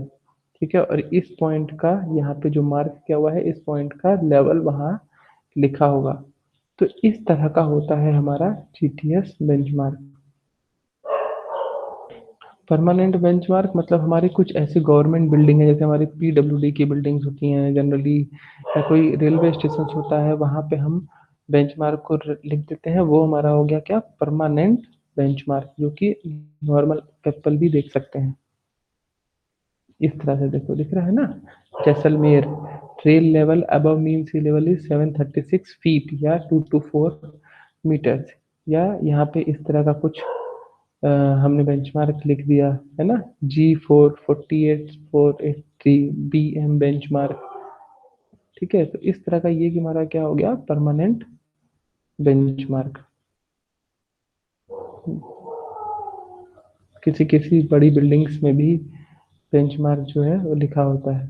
ठीक है, और इस पॉइंट का यहाँ पे जो मार्क किया हुआ है, इस पॉइंट का लेवल वहाँ लिखा होगा। तो इस तरह का होता है हमारा जीटीएस बेंचमार्क। परमानेंट बेंचमार्क मतलब हमारी कुछ ऐसी गवर्नमेंट बिल्डिंग है, जैसे हमारी पीडब्ल्यूडी की बिल्डिंग्स होती हैं जनरली, या कोई रेलवे स्टेशन होता है, वहाँ पे हम बेंचमार्क को लिख देते हैं। वो हमारा हो गया क्या, परमानेंट बेंचमार्क, जो कि नॉर्मल पीपल भी देख सकते हैं। इस तरह से देखो, दिख रहा है ना। Jaisalmer, trail level above mean sea level is 736 feet या 2 to 4 मीटर्स। या यहाँ पे इस तरह का कुछ हमने बेंचमार्क लिख दिया है ना, G448 483 BM बेंचमार्क। ठीक है, तो इस तरह का ये कि हमारा क्या हो गया, परमानेंट बेंचमार्क। किसी किसी बड़ी बिल्डिंग्स में भी बेंचमार्क जो है वो लिखा होता है।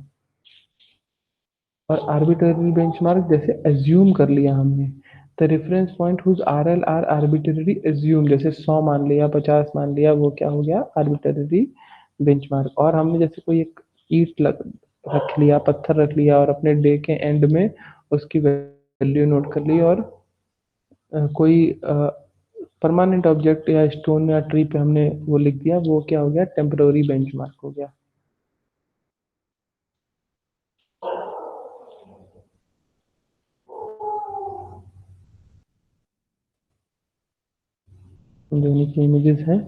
और आर्बिट्ररी बेंचमार्क जैसे एज्यूम कर लिया हमने, the reference point whose R L are arbitrary assume, जैसे 100 मान लिया, 50 मान लिया, वो क्या हो गया, आर्बिट्ररी बेंचमार्क। और हमने जैसे कोई एक ईट रख लिया, पत्थर रख लिया, और अपने डे के एंड में उसकी वैल्यू नोट कर ली, और कोई परमानेंट ऑब्जेक्ट या स्टोन या ट्री पे हमने वो लिख दिया, वो क्या हो गया, टेम्पररी बेंचमार्क हो गया। जो नीचे इमेजेस हैं,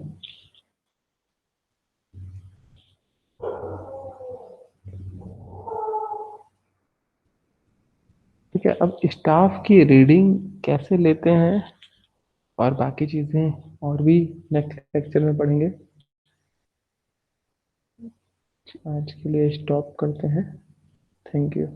ठीक है। अब स्टाफ की रीडिंग कैसे लेते हैं और बाकी चीजें और भी नेक्स्ट लेक्चर में पढ़ेंगे। आज के लिए स्टॉप करते हैं। Thank you.